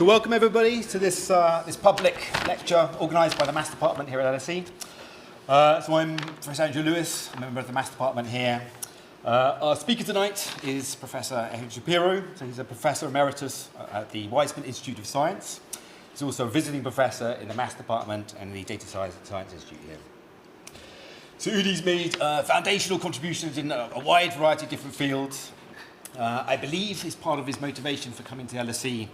So welcome everybody to this, this public lecture organised by the Maths Department here at LSE. So I'm Professor Andrew Lewis, a member of the Maths Department here. Our speaker tonight is Professor Ehud Shapiro. So he's a Professor Emeritus at the Weizmann Institute of Science. He's also a visiting professor in the Maths Department and the Data Science Institute here. So Udi's made foundational contributions in a wide variety of different fields. I believe as part of his motivation for coming to LSE,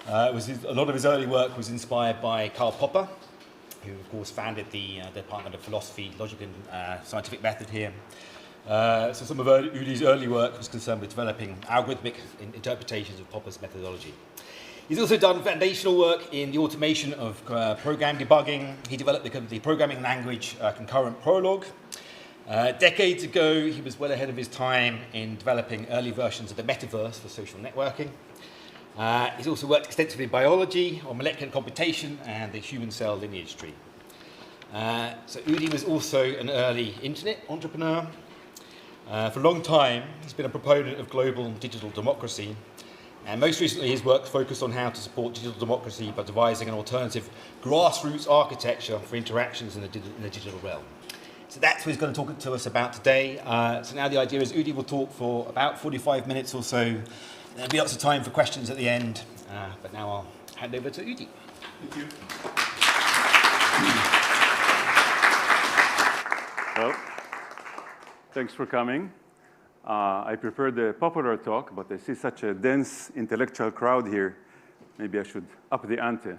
a lot of his early work was inspired by Karl Popper, who of course founded the Department of Philosophy, Logic and Scientific Method here. So some of Udi's early work was concerned with developing algorithmic interpretations of Popper's methodology. He's also done foundational work in the automation of program debugging. He developed the programming language Concurrent Prolog. Decades ago, he was well ahead of his time in developing early versions of the metaverse for social networking. He's also worked extensively in biology, on molecular computation, and the human cell lineage tree. So Udi was also an early internet entrepreneur. For a long time, he's been a proponent of global digital democracy. And most recently, his work focused on how to support digital democracy by devising an alternative grassroots architecture for interactions in the digital realm. So that's what he's going to talk to us about today. So now the idea is Udi will talk for about 45 minutes or so. There'll be lots of time for questions at the end. But now I'll hand over to Udi. Thank you. Well, thanks for coming. I prepared the popular talk, but I see such a dense intellectual crowd here. Maybe I should up the ante.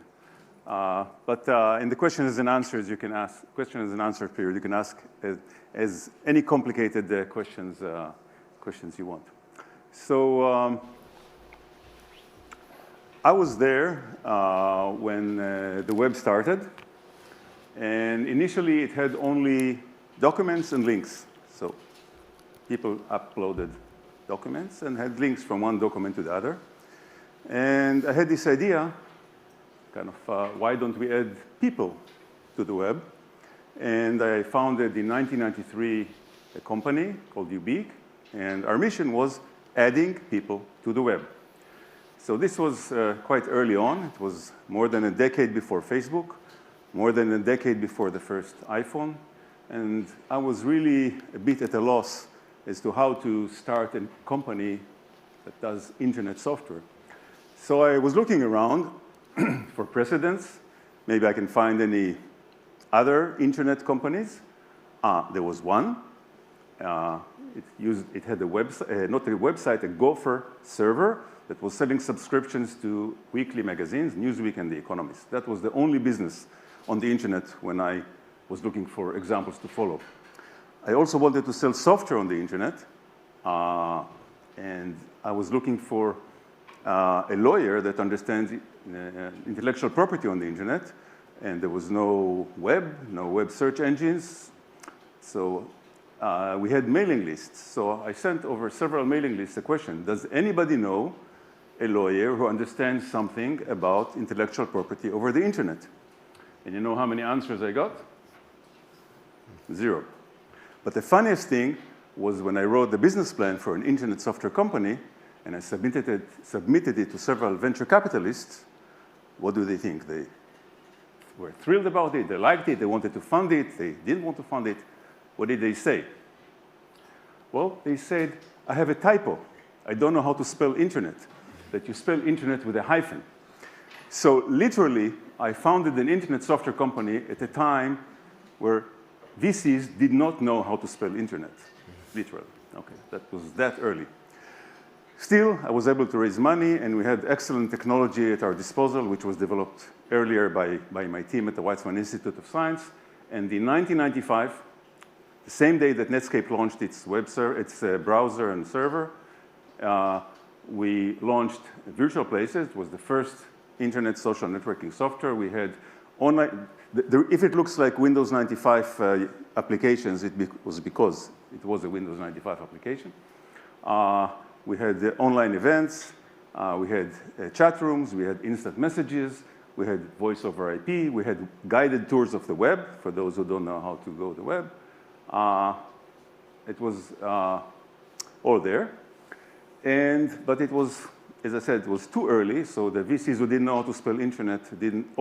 But in the questions and answers, you can ask questions and answer period. You can ask as any complicated questions you want. So I was there when the web started, and initially it had only documents and links. So people uploaded documents and had links from one document to the other. And I had this idea, kind of, why don't we add people to the web? And I founded in 1993 a company called Ubique, and our mission was adding people to the web. So this was quite early on. It was more than a decade before Facebook, more than a decade before the first iPhone, and I was really a bit at a loss as to how to start a company that does internet software. So I was looking around for precedents. Maybe I can find any other internet companies. There was one. It had a website, not a website, a Gopher server that was selling subscriptions to weekly magazines, Newsweek and The Economist. That was the only business on the internet when I was looking for examples to follow. I also wanted to sell software on the internet, and I was looking for a lawyer that understands intellectual property on the internet, and there was no web search engines, so we had mailing lists. So I sent over several mailing lists a question: does anybody know a lawyer who understands something about intellectual property over the internet? And you know how many answers I got? 0. But the funniest thing was when I wrote the business plan for an internet software company and I submitted it to several venture capitalists. What do they think? They were thrilled about it, they liked it, they wanted to fund it, they didn't want to fund it. What did they say? Well, they said, I have a typo. I don't know how to spell internet, that you spell internet with a hyphen. So literally, I founded an internet software company at a time where VCs did not know how to spell internet, literally. Okay, that was that early. Still, I was able to raise money, and we had excellent technology at our disposal, which was developed earlier by my team at the Weizmann Institute of Science. And in 1995, the same day that Netscape launched its browser and server, we launched Virtual Places. It was the first internet social networking software. We had online. If it looks like Windows 95 applications, it was because it was a Windows 95 application. We had online events. We had chat rooms. We had instant messages. We had voice over IP. We had guided tours of the web for those who don't know how to go to the web. It was all there. But it was as I said, it was too early, so the VCs who didn't know how to spell internet didn't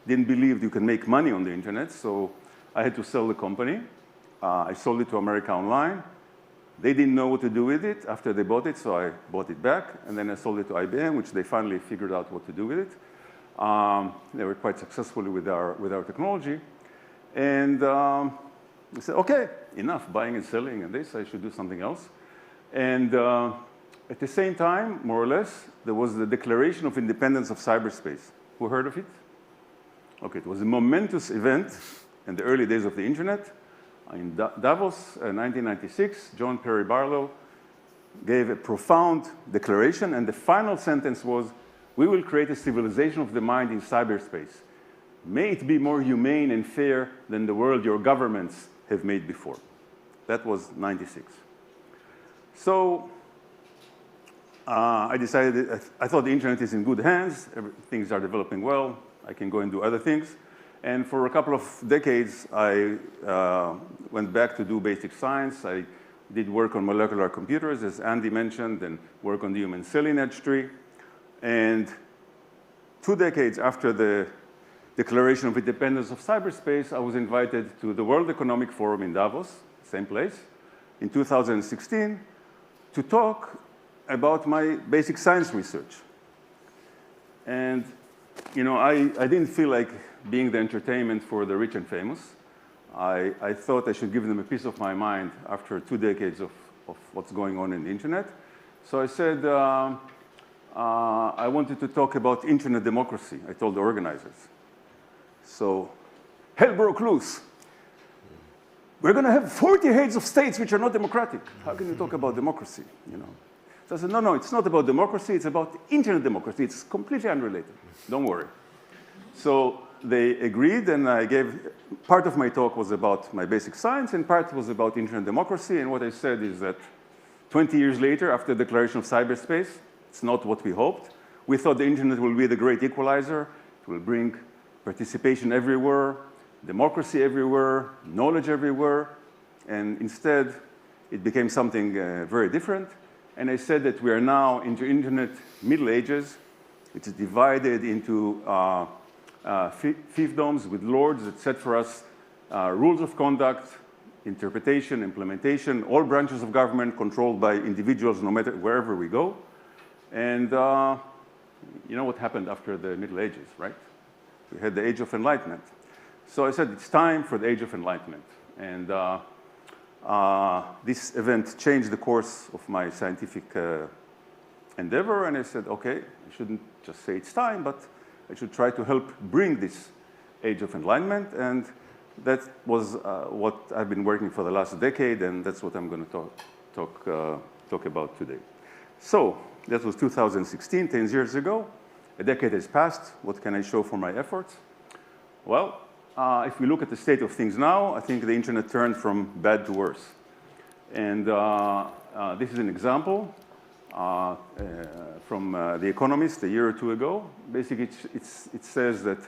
believe you can make money on the internet, so I had to sell the company. I sold it to America Online. They didn't know what to do with it after they bought it, so I bought it back, and then I sold it to IBM, which they finally figured out what to do with it. They were quite successful with our technology. And I said, okay, enough buying and selling and this, I should do something else. And at the same time, more or less, there was the Declaration of Independence of Cyberspace. Who heard of it? Okay, it was a momentous event in the early days of the internet. In Davos, 1996, John Perry Barlow gave a profound declaration, and the final sentence was, we will create a civilization of the mind in cyberspace. May it be more humane and fair than the world your governments have made before. That was 96. So I decided, I thought the internet is in good hands, things are developing well, I can go and do other things. And for a couple of decades, I went back to do basic science. I did work on molecular computers, as Andy mentioned, and work on the human cell lineage tree. And 2 decades after the Declaration of Independence of Cyberspace, I was invited to the World Economic Forum in Davos, same place, in 2016, to talk about my basic science research. And, you know, I didn't feel like being the entertainment for the rich and famous. I thought I should give them a piece of my mind after 2 decades of what's going on in the internet. So I said, I wanted to talk about internet democracy, I told the organizers. So hell broke loose. We're going to have 40 heads of states which are not democratic. How can you talk about democracy? You know? So I said, no, it's not about democracy, it's about internet democracy. It's completely unrelated. Don't worry. So they agreed, and I gave, part of my talk was about my basic science, and part was about internet democracy. And what I said is that 20 years later, after the Declaration of Cyberspace, it's not what we hoped. We thought the internet will be the great equalizer. It will bring participation everywhere, democracy everywhere, knowledge everywhere. And instead, it became something very different. And I said that we are now into internet Middle Ages. It's divided into fiefdoms with lords that set for us rules of conduct, interpretation, implementation, all branches of government controlled by individuals no matter wherever we go. And you know what happened after the Middle Ages, right? We had the Age of Enlightenment. So I said, it's time for the Age of Enlightenment. And this event changed the course of my scientific endeavor. And I said, okay, I shouldn't just say it's time, but I should try to help bring this Age of Enlightenment. And that was what I've been working for the last decade, and that's what I'm going to talk about today. So that was 2016, 10 years ago. A decade has passed. What can I show for my efforts? Well, if we look at the state of things now, I think the internet turned from bad to worse. And this is an example from The Economist a year or two ago. Basically, it says that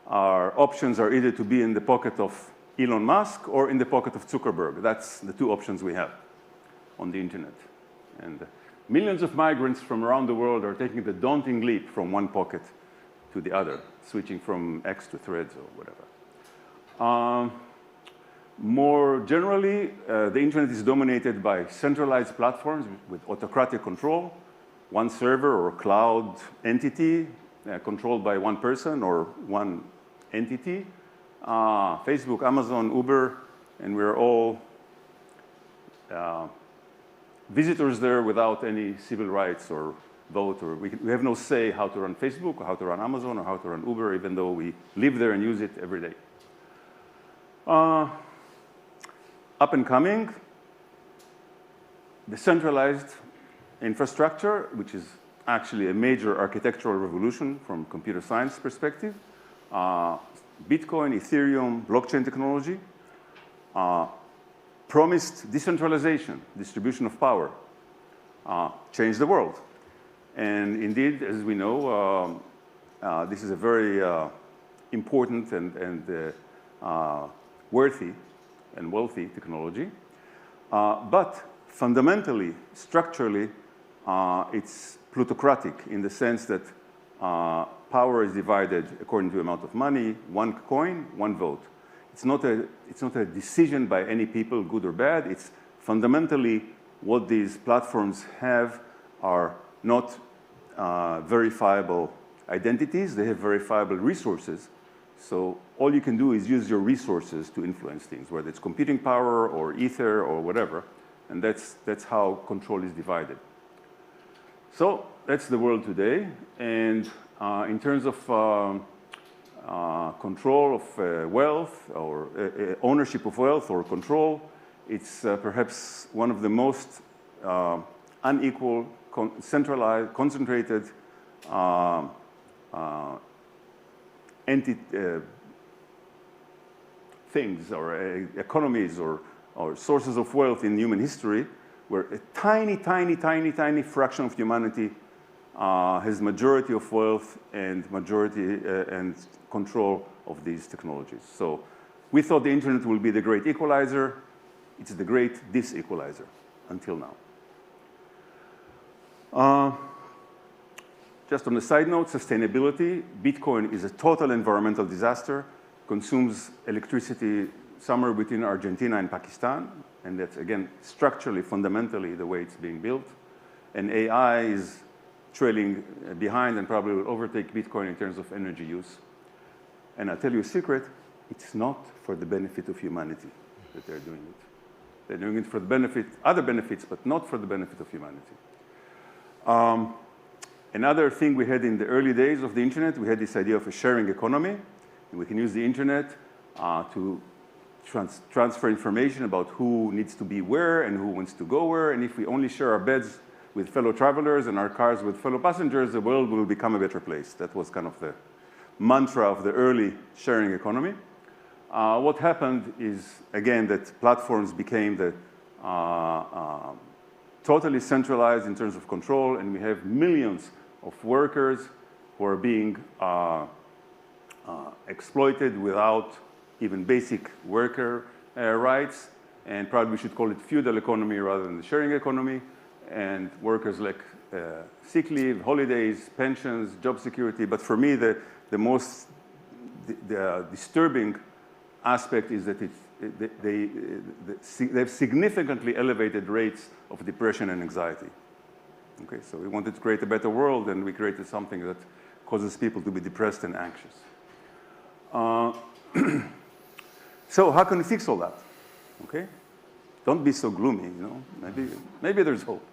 our options are either to be in the pocket of Elon Musk or in the pocket of Zuckerberg. That's the 2 options we have on the internet. And millions of migrants from around the world are taking the daunting leap from one pocket to the other, switching from X to Threads or whatever. More generally, the internet is dominated by centralized platforms with autocratic control, one server or cloud entity controlled by one person or one entity. Facebook, Amazon, Uber, and we're all visitors there without any civil rights or vote, or we have no say how to run Facebook or how to run Amazon or how to run Uber, even though we live there and use it every day. Up and coming, decentralized infrastructure, which is actually a major architectural revolution from computer science perspective. Bitcoin, Ethereum, blockchain technology. Promised decentralization, distribution of power, changed the world. And indeed, as we know, this is a very important and worthy and wealthy technology. But fundamentally, structurally, it's plutocratic in the sense that power is divided according to the amount of money, one coin, one vote. It's not a decision by any people, good or bad. It's fundamentally what these platforms have are not verifiable identities. They have verifiable resources. So all you can do is use your resources to influence things, whether it's computing power or ether or whatever. And that's how control is divided. So that's the world today. And in terms of control of wealth or ownership of wealth or control, it's perhaps one of the most unequal, centralized, concentrated things or economies or sources of wealth in human history, where a tiny, tiny, tiny, tiny fraction of humanity has majority of wealth and majority and control of these technologies. So we thought the internet will be the great equalizer. It's the great disequalizer until now. Just on a side note, sustainability. Bitcoin is a total environmental disaster, consumes electricity somewhere between Argentina and Pakistan. And that's, again, structurally, fundamentally, the way it's being built. And AI is trailing behind and probably will overtake Bitcoin in terms of energy use. And I'll tell you a secret, it's not for the benefit of humanity that they're doing it. They're doing it for the benefit, other benefits, but not for the benefit of humanity. Another thing we had in the early days of the internet, we had this idea of a sharing economy. And we can use the internet to transfer information about who needs to be where and who wants to go where. And if we only share our beds with fellow travelers and our cars with fellow passengers, the world will become a better place. That was kind of the mantra of the early sharing economy. What happened is, again, that platforms became the totally centralized in terms of control, and we have millions of workers who are being exploited without even basic worker rights, and probably we should call it feudal economy rather than the sharing economy, and workers like sick leave, holidays, pensions, job security. But for me, the most disturbing aspect is that they have significantly elevated rates of depression and anxiety. Okay, so we wanted to create a better world, and we created something that causes people to be depressed and anxious. So how can we fix all that? Okay, don't be so gloomy. You know, maybe there's hope.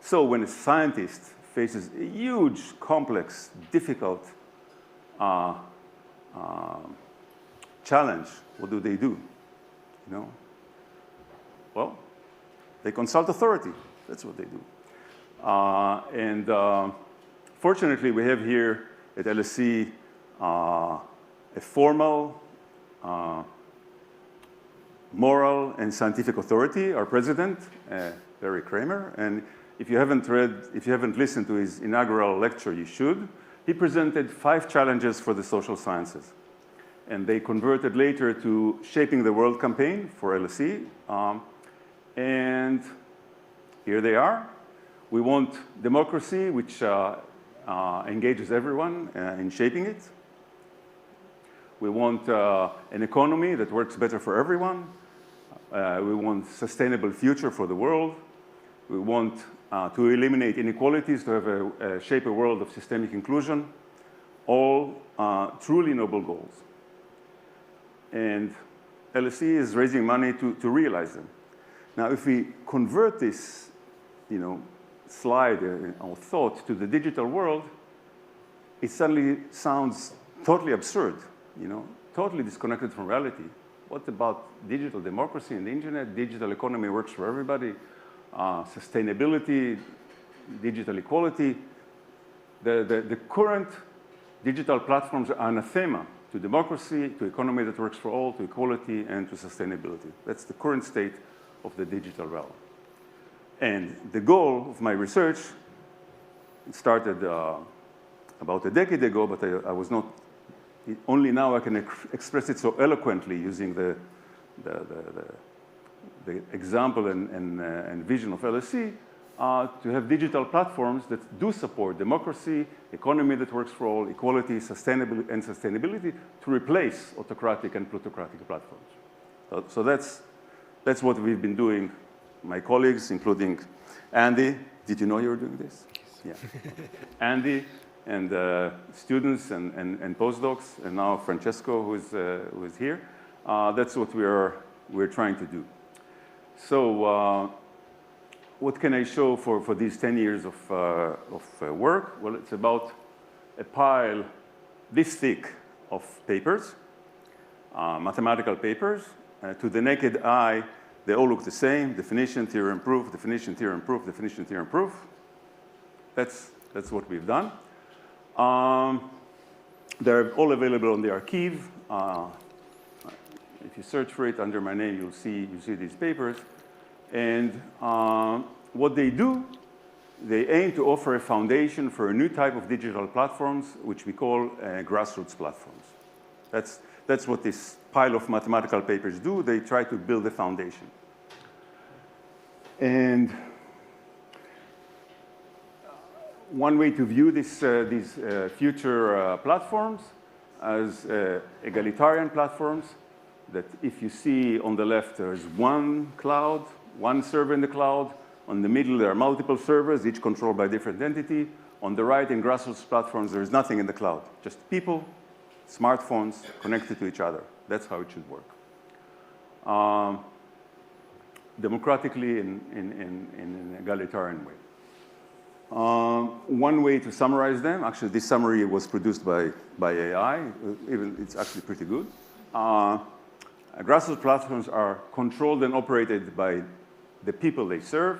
So when a scientist faces a huge, complex, difficult challenge, what do? You know, well, they consult authority. That's what they do. And fortunately, we have here at LSE a formal, moral, and scientific authority. Our president, Barry Kramer, and if you haven't listened to his inaugural lecture, you should. He presented 5 challenges for the social sciences. And they converted later to Shaping the World campaign for LSE. And here they are. We want democracy, which engages everyone in shaping it. We want an economy that works better for everyone. We want a sustainable future for the world. We want to eliminate inequalities, to have shape a world of systemic inclusion. All truly noble goals. And LSE is raising money to realize them. Now, if we convert this, slide or thought to the digital world, it suddenly sounds totally absurd, totally disconnected from reality. What about digital democracy and the internet? Digital economy works for everybody. Sustainability, digital equality. The current digital platforms are anathema to democracy, to economy that works for all, to equality, and to sustainability. That's the current state of the digital realm. And the goal of my research, it started about a decade ago, but I was not, only now I can express it so eloquently using the example and vision of LSE to have digital platforms that do support democracy, economy that works for all, equality, sustainability to replace autocratic and plutocratic platforms. So that's what we've been doing. My colleagues, including Andy, did you know you were doing this? Yeah. Andy and students and postdocs, and now Francesco, who is here. That's what we're trying to do. So what can I show for these 10 years of work? Well, it's about a pile this thick of papers, mathematical papers. To the naked eye, they all look the same. Definition, theorem, proof, definition, theorem, proof, definition, theorem, proof. That's what we've done. They're all available on the archive. If you search for it under my name, you'll see these papers. And what they do, they aim to offer a foundation for a new type of digital platforms, which we call grassroots platforms. That's what this pile of mathematical papers do. They try to build a foundation. And one way to view these future platforms as egalitarian platforms, that if you see on the left, there's one cloud, one server in the cloud. On the middle, there are multiple servers, each controlled by a different entity. On the right, in grassroots platforms, there is nothing in the cloud, just people, smartphones connected to each other. That's how it should work. Democratically in an egalitarian way. One way to summarize them, actually this summary was produced by AI, even it's actually pretty good. Grassroots platforms are controlled and operated by the people they serve.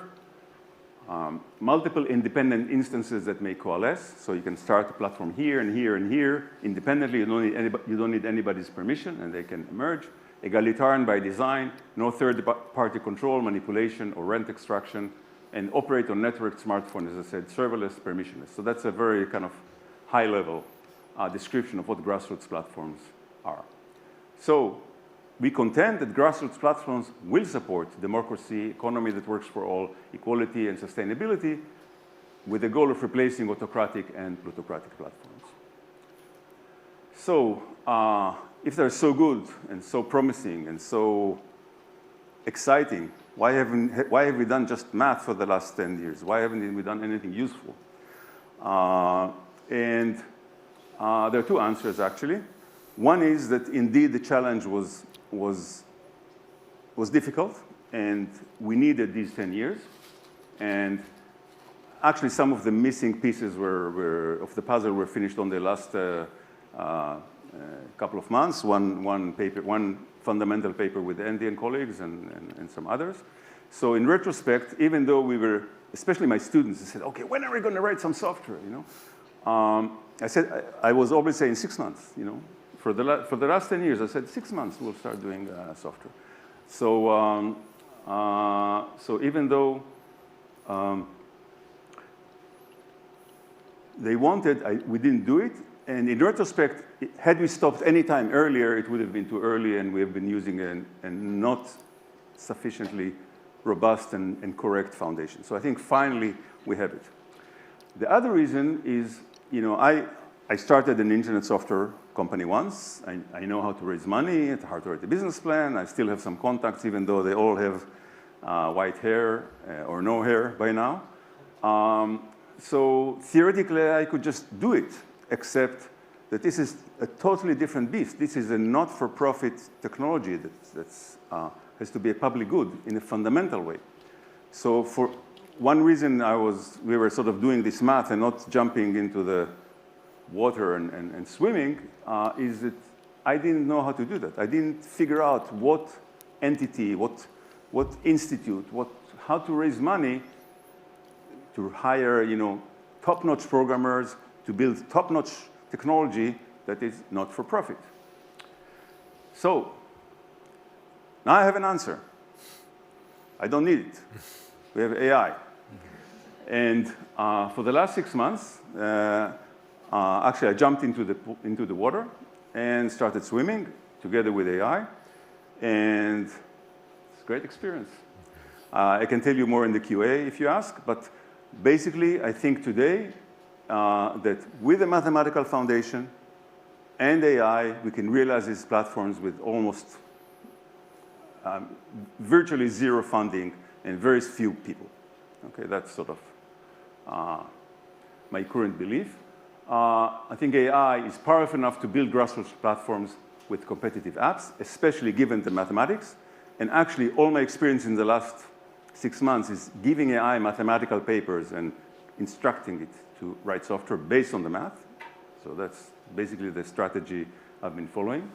Multiple independent instances that may coalesce, so you can start a platform here and here and here independently. You don't need anybody's permission, and they can emerge. Egalitarian by design, no third-party control, manipulation, or rent extraction, and operate on networked smartphone, as I said, serverless, permissionless. So that's a very kind of high-level description of what grassroots platforms are. So we contend that grassroots platforms will support democracy, economy that works for all, equality, and sustainability, with the goal of replacing autocratic and plutocratic platforms. So if they're so good and so promising and so exciting, why have we done just math for the last 10 years? Why haven't we done anything useful? There are two answers, actually. One is that indeed the challenge was difficult, and we needed these 10 years. And actually, some of the missing pieces of the puzzle were finished on the last couple of months. One fundamental paper with Andy and colleagues and some others. So in retrospect, even though we were, especially my students, they said, okay, when are we going to write some software, I said, I was always saying 6 months, For the last 10 years, I said 6 months we'll start doing software. So, so even though they wanted, we didn't do it. And in retrospect, had we stopped any time earlier, it would have been too early, and we have been using a not sufficiently robust and correct foundation. So I think finally we have it. The other reason is, I started an internet software company once. I know how to raise money, how to write a business plan. I still have some contacts, even though they all have white hair or no hair by now. So theoretically, I could just do it, except that this is a totally different beast. This is a not-for-profit technology that has to be a public good in a fundamental way. So for one reason we were sort of doing this math and not jumping into the water and swimming is that I didn't know how to do that. I didn't figure out what entity, what institute, how to raise money to hire, top-notch programmers to build top-notch technology that is not for profit. So now I have an answer. I don't need it. We have AI. And for the last 6 months, actually, I jumped into the water and started swimming together with AI. And It's a great experience. I can tell you more in the QA if you ask, but basically, I think today that with a mathematical foundation and AI, we can realize these platforms with almost virtually zero funding and very few people. Okay, that's sort of my current belief. I think AI is powerful enough to build grassroots platforms with competitive apps, especially given the mathematics. And actually, all my experience in the last 6 months is giving AI mathematical papers and instructing it to write software based on the math. So that's basically the strategy I've been following.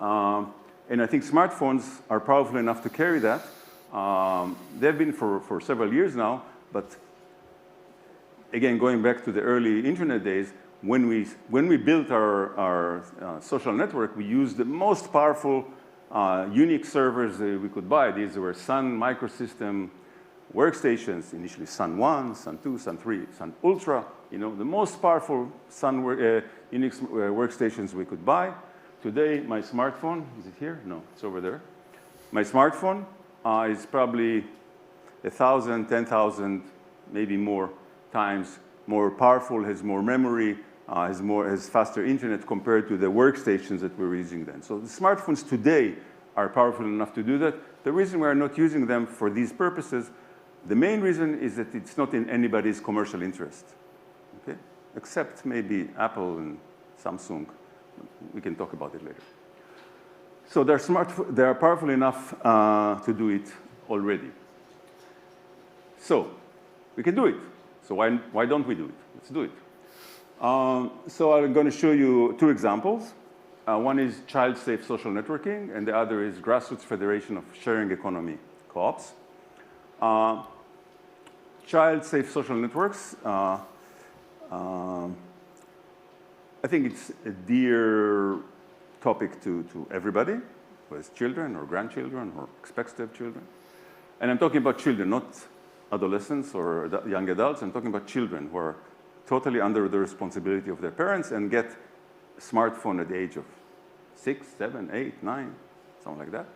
And I think smartphones are powerful enough to carry that. They've been for several years now, but again, going back to the early internet days, when we built our social network, we used the most powerful unique servers we could buy. These were Sun Microsystem workstations, initially Sun 1, Sun 2, Sun 3, Sun Ultra, the most powerful Sun Unix workstations we could buy. Today, my smartphone, is it here? No, it's over there. My smartphone is probably 1,000, 10,000, maybe more times more powerful, has more memory, has faster internet compared to the workstations that we were using then. So the smartphones today are powerful enough to do that. The reason we are not using them for these purposes, the main reason is that it's not in anybody's commercial interest, okay? Except maybe Apple and Samsung. We can talk about it later. So they are powerful enough to do it already. So we can do it. So why don't we do it? Let's do it. So I'm going to show you 2 examples. One is child-safe social networking, and the other is Grassroots Federation of Sharing Economy Co-ops. Child-safe social networks. I think it's a dear topic to everybody who has children or grandchildren or expects to have children. And I'm talking about children, not adolescents or young adults. I'm talking about children who are totally under the responsibility of their parents and get a smartphone at the age of 6, 7, 8, 9, something like that.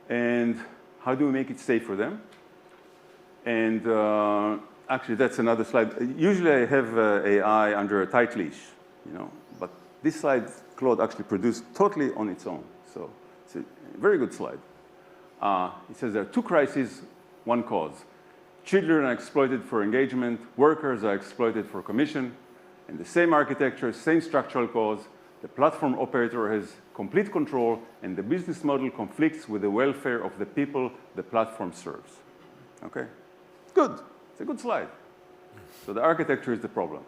And how do we make it safe for them? And actually, that's another slide. Usually, I have AI under a tight leash, but this slide, Claude actually produced totally on its own. So it's a very good slide. It says there are 2 crises, 1 cause. Children are exploited for engagement. Workers are exploited for commission. And the same architecture, same structural cause. The platform operator has complete control, and the business model conflicts with the welfare of the people the platform serves. Okay? Good. It's a good slide. So the architecture is the problem.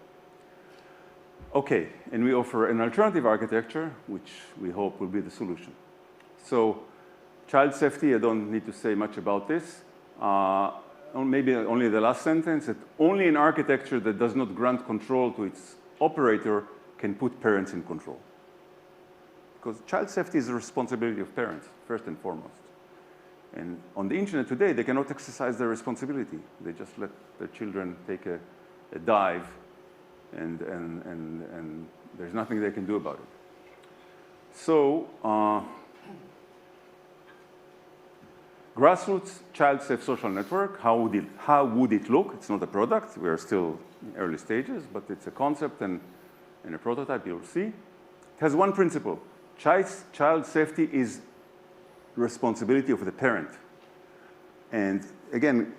Okay, and we offer an alternative architecture, which we hope will be the solution. So child safety, I don't need to say much about this. Maybe only the last sentence, that only an architecture that does not grant control to its operator can put parents in control. Because child safety is the responsibility of parents, first and foremost. And on the internet today, they cannot exercise their responsibility. They just let their children take a dive, and there's nothing they can do about it. So, Grassroots Child-Safe Social Network, how would it look? It's not a product. We are still in early stages, but it's a concept and a prototype you'll see. It has 1 principle. Child safety is responsibility of the parent. And again,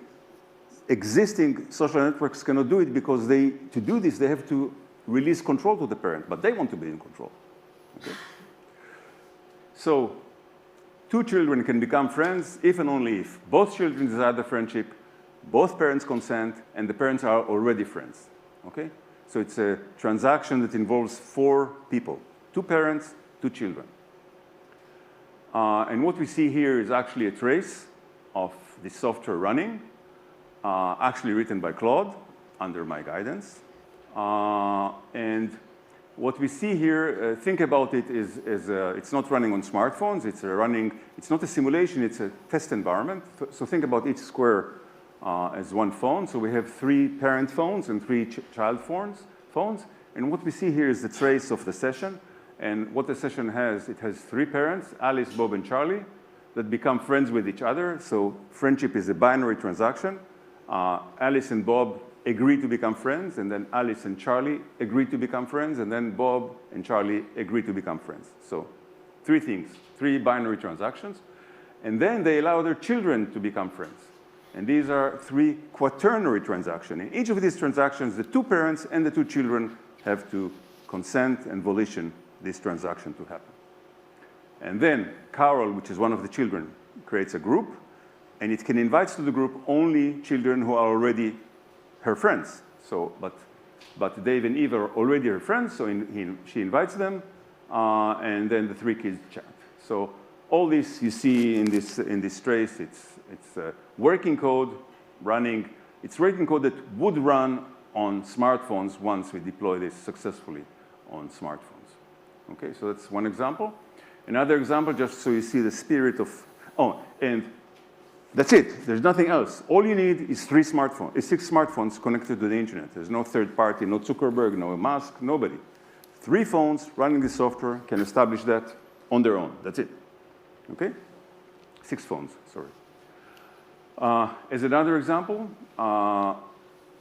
existing social networks cannot do it because to do this, they have to release control to the parent, but they want to be in control. Okay? So 2 children can become friends if and only if both children desire the friendship, both parents consent, and the parents are already friends. Okay? So it's a transaction that involves 4 people, 2 parents, 2 children. And what we see here is actually a trace of the software running, actually written by Claude under my guidance. And what we see here, think about it, is it's not running on smartphones. It's not a simulation. It's a test environment. So think about each square as 1 phone. So we have 3 parent phones and 3 child phones. And what we see here is the trace of the session. And what the session has, it has 3 parents, Alice, Bob, and Charlie. that become friends with each other. So friendship is a binary transaction. Alice and Bob agree to become friends, and then Alice and Charlie agree to become friends, and then Bob and Charlie agree to become friends. So 3 things, 3 binary transactions. And then they allow their children to become friends. And these are 3 quaternary transactions. In each of these transactions, the 2 parents and the 2 children have to consent and volition this transaction to happen. And then Carol, which is one of the children, creates a group, and it can invite to the group only children who are already her friends. So, but Dave and Eve are already her friends, so she invites them, and then the 3 kids chat. So all this you see in this trace, it's working code running. It's working code that would run on smartphones once we deploy this successfully on smartphones. Okay, so that's one example. Another example, just so you see the spirit of, and that's it. There's nothing else. All you need is 6 smartphones connected to the internet. There's no third party, no Zuckerberg, no Musk, nobody. 3 phones running the software can establish that on their own. That's it. Okay? 6 phones, sorry. As another example,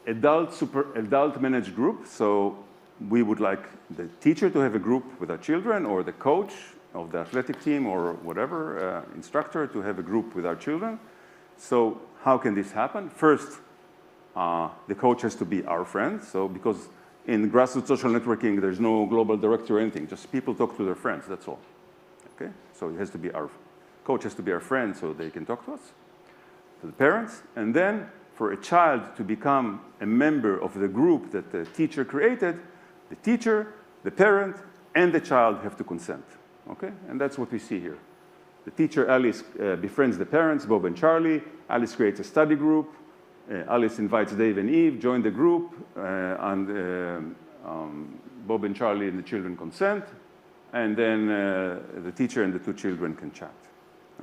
adult managed group. So we would like the teacher to have a group with our children, or the coach of the athletic team, or whatever, instructor to have a group with our children. So how can this happen? First, the coach has to be our friend. So because in grassroots social networking, there's no global director or anything. Just people talk to their friends, that's all. Okay? So it has to be our coach has to be our friend so they can talk to us, to the parents. And then for a child to become a member of the group that the teacher created, the teacher, the parent, and the child have to consent. Okay? And that's what we see here. The teacher, Alice, befriends the parents, Bob and Charlie. Alice creates a study group. Alice invites Dave and Eve, join the group, and Bob and Charlie and the children consent. And then the teacher and the 2 children can chat.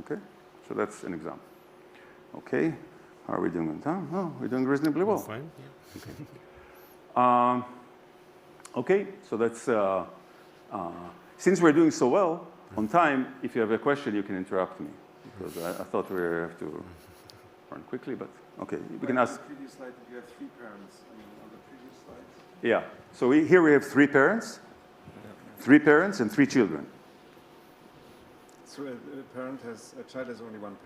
Okay? So that's an example. Okay? How are we doing on time? Oh, we're doing reasonably well. Fine. Yeah. Okay, so that's, since we're doing so well on time, if you have a question, you can interrupt me. Because I thought we have to run quickly, but okay, we can ask. On the previous slide, did you have 3 parents? I mean, on the previous slides? Yeah, so here we have 3 parents. 3 parents and 3 children. So a child has only 1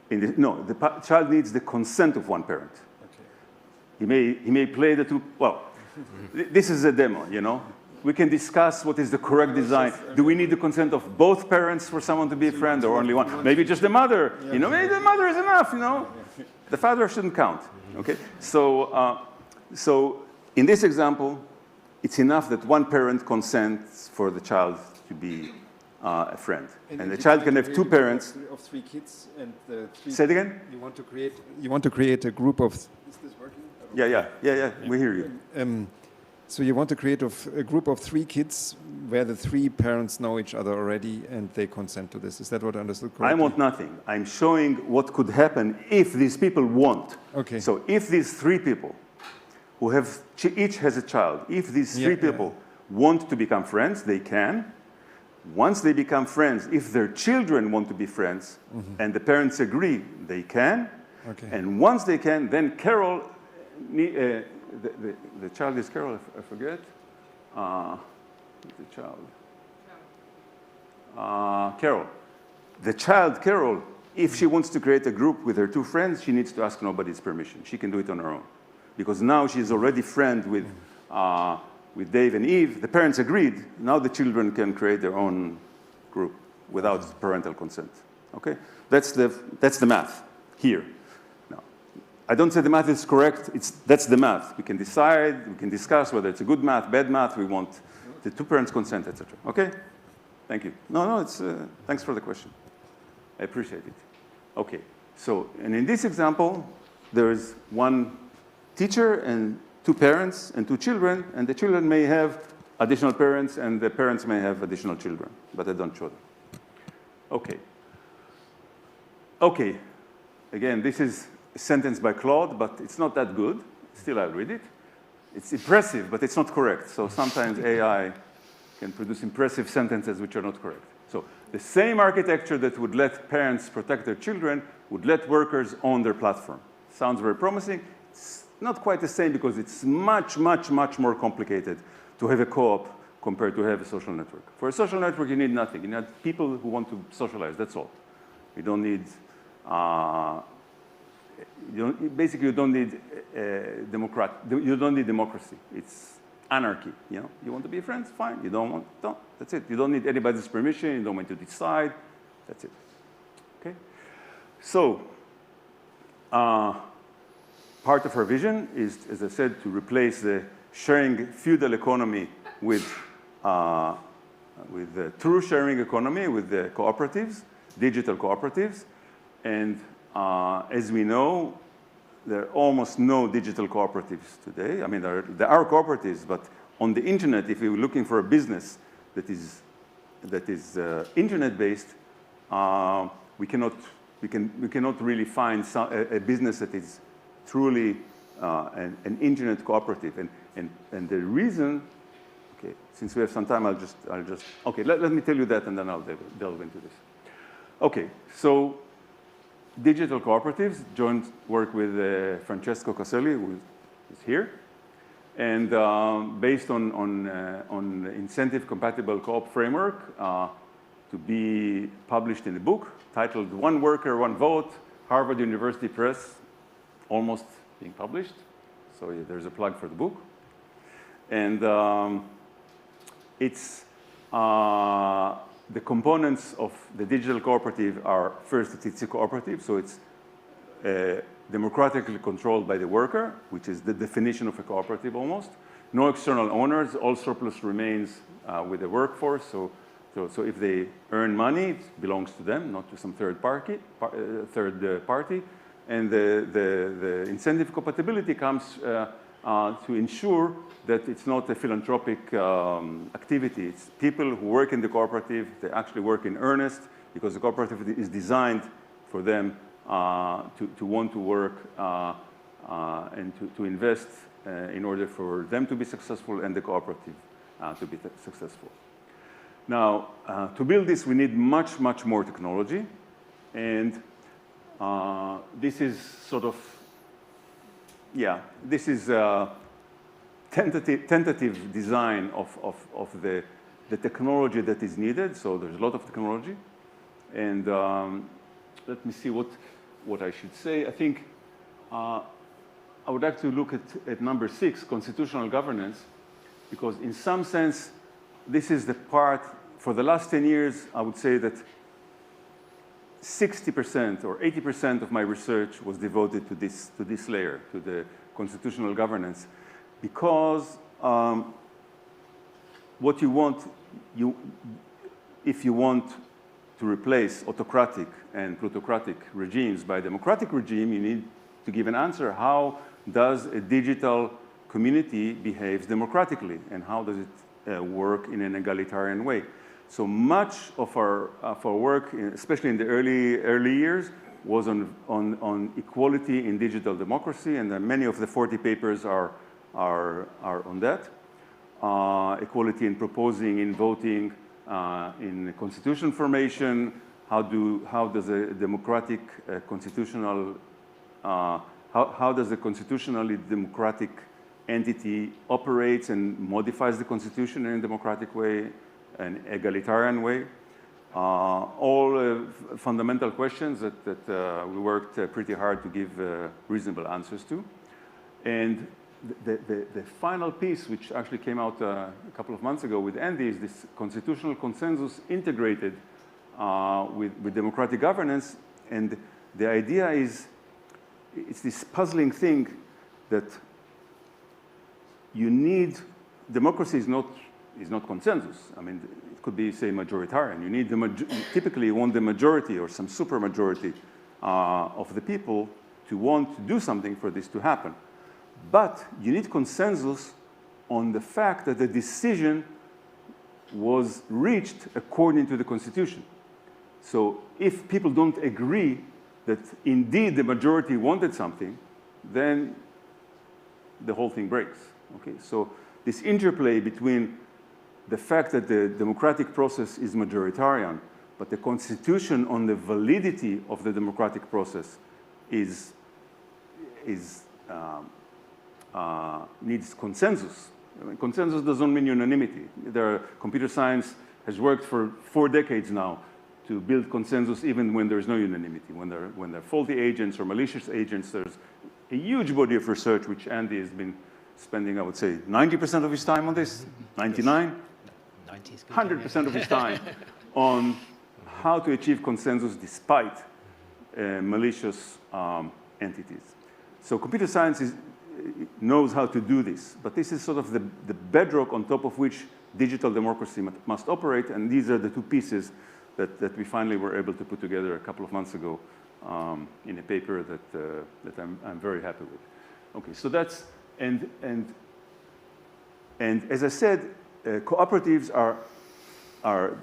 parent. No, the child needs the consent of 1 parent. Okay. He may play the 2. Well, this is a demo. You know, we can discuss what is the correct design. Do we need the consent of both parents for someone to be a friend, or only one? Maybe just the mother. You know, maybe the mother is enough. You know, the father shouldn't count. Okay, so in this example, it's enough that 1 parent consents for the child to be a friend. And the child can have 2 parents. Of 3 kids and the 3. Say it again? You want to create a group of. Is this working? Yeah. We hear you. So you want to create a group of 3 kids where the 3 parents know each other already and they consent to this. Is that what I understood correctly? I want nothing. I'm showing what could happen if these people want. Okay. So if these 3 people who have each has a child, if these 3 people want to become friends, they can. Once they become friends, if their children want to be friends and the parents agree, they can. Okay. And once they can, then Carol, the child is Carol, I forget. The child. Carol. The child, Carol, if she wants to create a group with her 2 friends, she needs to ask nobody's permission. She can do it on her own. Because now she's already friend with Dave and Eve. The parents agreed. Now the children can create their own group without parental consent. Okay? That's the math here. Now, I don't say the math is correct. That's the math. We can decide. We can discuss whether it's a good math, bad math. We want the 2 parents consent, etc. Okay? Thank you. No, it's thanks for the question. I appreciate it. Okay. So, and in this example, there is 1 teacher and 2 parents and 2 children, and the children may have additional parents, and the parents may have additional children, but I don't show them. Okay. Okay. Again, this is a sentence by Claude, but it's not that good. Still, I'll read it. It's impressive, but it's not correct. So sometimes AI can produce impressive sentences which are not correct. So the same architecture that would let parents protect their children would let workers own their platform. Sounds very promising. It's not quite the same because it's much, much, much more complicated to have a co-op compared to have a social network. For a social network, you need nothing. You need people who want to socialize, that's all. You don't need, basically you don't need you don't need democracy. It's anarchy, you know? You want to be friends, fine. You don't want, don't, that's it. You don't need anybody's permission, you don't want to decide, that's it, okay? So, part of our vision is, as I said, to replace the sharing feudal economy with the true sharing economy, with the cooperatives, digital cooperatives. And as we know, there are almost no digital cooperatives today. I mean, there are cooperatives, but on the internet, if you're looking for a business that is internet-based, we cannot really find a business that is truly an internet cooperative. And the reason, okay, since we have some time, I'll just okay, let me tell you that, and then I'll delve into this. Okay, so digital cooperatives joined work with Francesco Caselli, who is here, and based on incentive-compatible co-op framework to be published in a book titled "One Worker, One Vote," Harvard University Press, almost being published. So yeah, there's a plug for the book. And it's the components of the digital cooperative are first, it's a cooperative, so it's democratically controlled by the worker, which is the definition of a cooperative almost. No external owners, all surplus remains with the workforce. So if they earn money, it belongs to them, not to some third party. And the incentive compatibility comes to ensure that it's not a philanthropic activity. It's people who work in the cooperative, they actually work in earnest because the cooperative is designed for them to want to work and to invest in order for them to be successful and the cooperative to be successful. Now, to build this, we need much, much more technology. And this is sort of, yeah, this is tentative design of the technology that is needed. So there's a lot of technology. And let me see what I should say. I think I would like to look at number 6, constitutional governance, because in some sense, this is the part, for the last 10 years, I would say that 60% or 80% of my research was devoted to this layer, to the constitutional governance, because what you want, if you want to replace autocratic and plutocratic regimes by a democratic regime, you need to give an answer. How does a digital community behave democratically, and how does it work in an egalitarian way? So much of our work, especially in the early years, was on equality in digital democracy, and many of the 40 papers are on that. Equality in proposing, in voting, in constitution formation. How does a democratic constitutional how does a constitutionally democratic entity operates and modifies the constitution in a democratic way, an egalitarian way? All fundamental questions that we worked pretty hard to give reasonable answers to. And the final piece, which actually came out a couple of months ago with Andy, is this constitutional consensus integrated with democratic governance. And the idea is, it's this puzzling thing that you need. Democracy is not consensus. I mean, it could be, say, majoritarian. You need typically you want the majority or some supermajority of the people to want to do something for this to happen. But you need consensus on the fact that the decision was reached according to the Constitution. So if people don't agree that indeed the majority wanted something, then the whole thing breaks. Okay, so this interplay between the fact that the democratic process is majoritarian, but the constitution on the validity of the democratic process needs consensus. I mean, consensus doesn't mean unanimity. Computer science has worked for 4 decades now to build consensus even when there's no unanimity. When there are faulty agents or malicious agents, there's a huge body of research which Andy has been spending, I would say, 90% of his time on this, 99? 100% of his time on how to achieve consensus despite malicious entities. So computer science knows how to do this, but this is sort of the bedrock on top of which digital democracy must operate, and these are the two pieces that we finally were able to put together a couple of months ago in a paper that I'm very happy with. Okay, so that's, and as I said, cooperatives are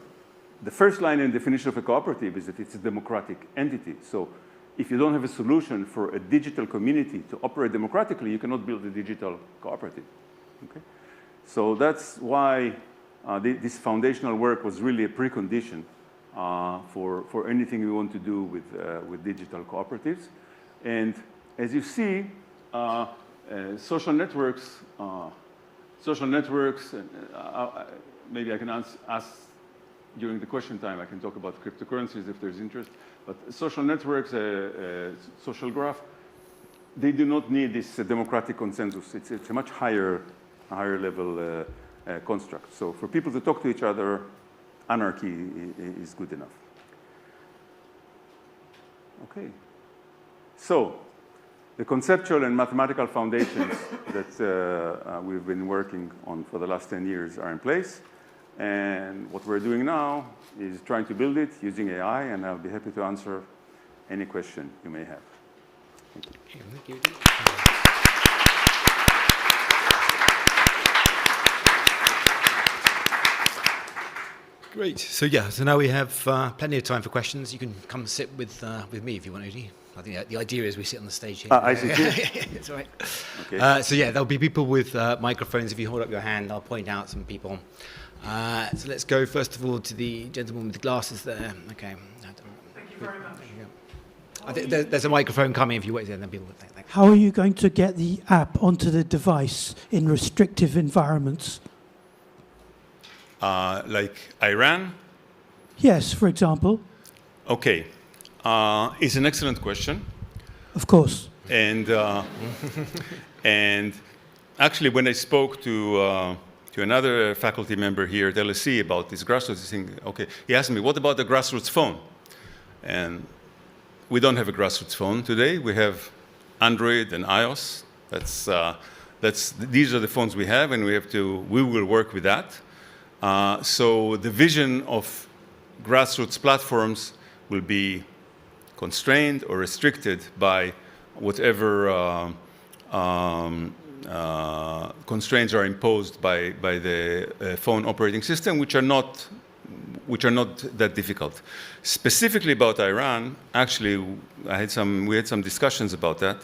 the first line in the definition of a cooperative is that it's a democratic entity. So if you don't have a solution for a digital community to operate democratically, you cannot build a digital cooperative. Okay? So that's why this foundational work was really a precondition for anything we want to do with digital cooperatives. And as you see, social networks, maybe I can ask during the question time, I can talk about cryptocurrencies if there's interest. But social networks, social graph, they do not need this democratic consensus. It's a much higher level construct. So for people to talk to each other, anarchy is good enough. Okay. So the conceptual and mathematical foundations that we've been working on for the last 10 years are in place. And what we're doing now is trying to build it using AI, and I'll be happy to answer any question you may have. Thank you. Thank you. Great. So now we have plenty of time for questions. You can come sit with me if you want, Udi. I think the idea is we sit on the stage here. I see. That's all right. Okay. So there'll be people with microphones. If you hold up your hand, I'll point out some people. So let's go first of all to the gentleman with the glasses there. Okay. Thank you very much. I think there's a microphone coming. If you wait there, then people will think. How are you going to get the app onto the device in restrictive environments? Like Iran? Yes, for example. Okay. It's an excellent question. Of course. And actually, when I spoke to another faculty member here at LSE about this Grassroots thing, okay, he asked me, what about the Grassroots phone? And we don't have a Grassroots phone today. We have Android and iOS. These are the phones we have, and we will work with that. So the vision of Grassroots platforms will be constrained or restricted by whatever constraints are imposed by the phone operating system, which are not that difficult. Specifically about Iran, actually, we had some discussions about that.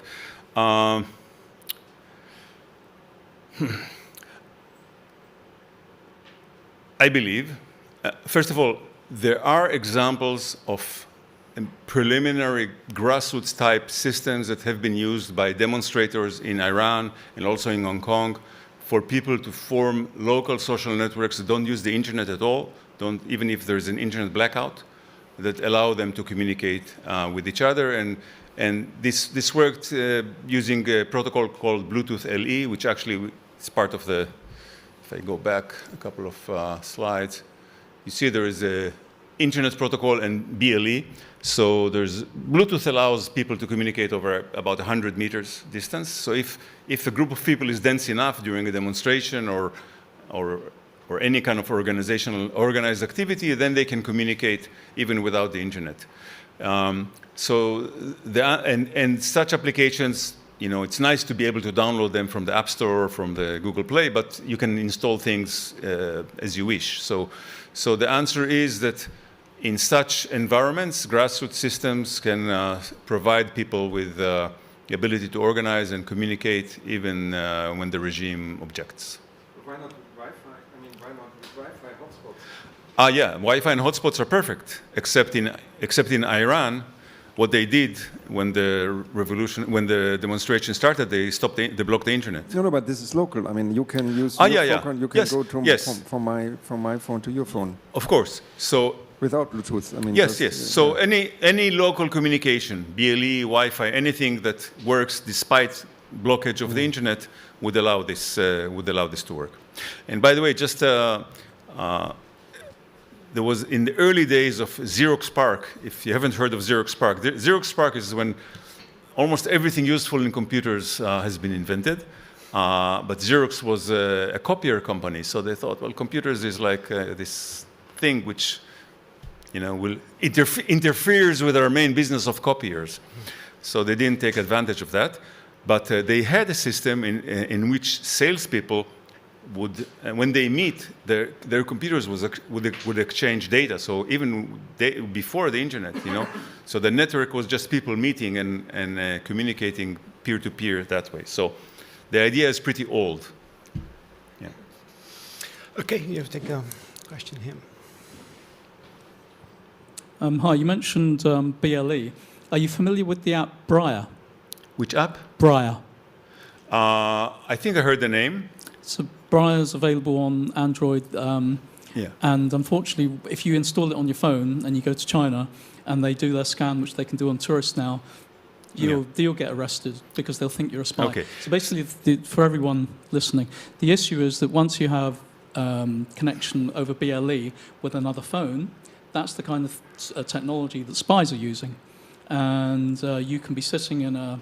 I believe, first of all, there are examples of preliminary grassroots type systems that have been used by demonstrators in Iran and also in Hong Kong for people to form local social networks that don't use the internet at all, even if there's an internet blackout, that allow them to communicate with each other. And this worked using a protocol called Bluetooth LE, which actually is part of the, if I go back a couple of slides, you see there is a internet protocol and BLE. So Bluetooth allows people to communicate over about 100 meters distance. So if a group of people is dense enough during a demonstration or any kind of organized activity, then they can communicate even without the internet. And such applications, it's nice to be able to download them from the App Store or from the Google Play, but you can install things as you wish. So the answer is that in such environments, grassroots systems can provide people with the ability to organize and communicate even when the regime objects. why not with Wi-Fi? I mean, why not with Wi-Fi hotspots? Yeah, Wi-Fi and hotspots are perfect, except in Iran. What they did when the demonstration started, they blocked the internet. No, but this is local. I mean, you can use your phone. You can Yes, go to yes. from my phone to your phone Of course. So without Bluetooth. I mean, yes. So any local communication, BLE, Wi-Fi, anything that works despite blockage of the internet would allow this to work. And by the way, just there was in the early days of Xerox PARC. If you haven't heard of Xerox PARC, Xerox PARC is when almost everything useful in computers has been invented. But Xerox was a copier company, so they thought, well, computers is like this thing which, will interferes with our main business of copiers. So they didn't take advantage of that. But they had a system in which salespeople would, when they meet, their computers would exchange data. So even before the internet, so the network was just people meeting and communicating peer-to-peer that way. So the idea is pretty old. Yeah. Okay, you have to take a question here. Hi, you mentioned BLE. Are you familiar with the app Briar? Which app? Briar. I think I heard the name. So Briar is available on Android. And unfortunately, if you install it on your phone and you go to China and they do their scan, which they can do on tourists now, you'll get arrested because they'll think you're a spy. Okay. So basically, for everyone listening, the issue is that once you have connection over BLE with another phone, that's the kind of technology that spies are using. And you can be sitting in a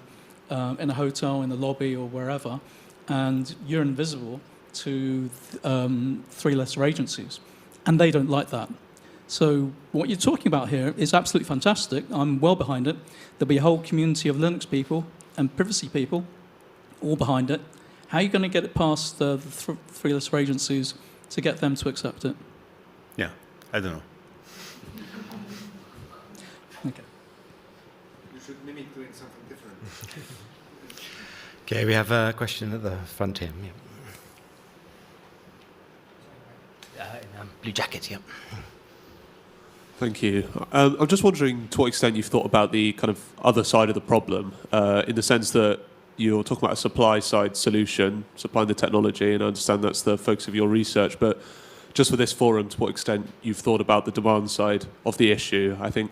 hotel, in the lobby or wherever, and you're invisible to three-letter agencies. And they don't like that. So what you're talking about here is absolutely fantastic. I'm well behind it. There'll be a whole community of Linux people and privacy people all behind it. How are you going to get it past the three-letter agencies to get them to accept it? Yeah, I don't know. Okay. You should mimic doing something different. Okay, we have a question at the front here. Yeah. In blue jacket, yeah. Thank you. I'm just wondering to what extent you've thought about the kind of other side of the problem, in the sense that you're talking about a supply-side solution, supplying the technology, and I understand that's the focus of your research, but just for this forum, to what extent you've thought about the demand side of the issue. I think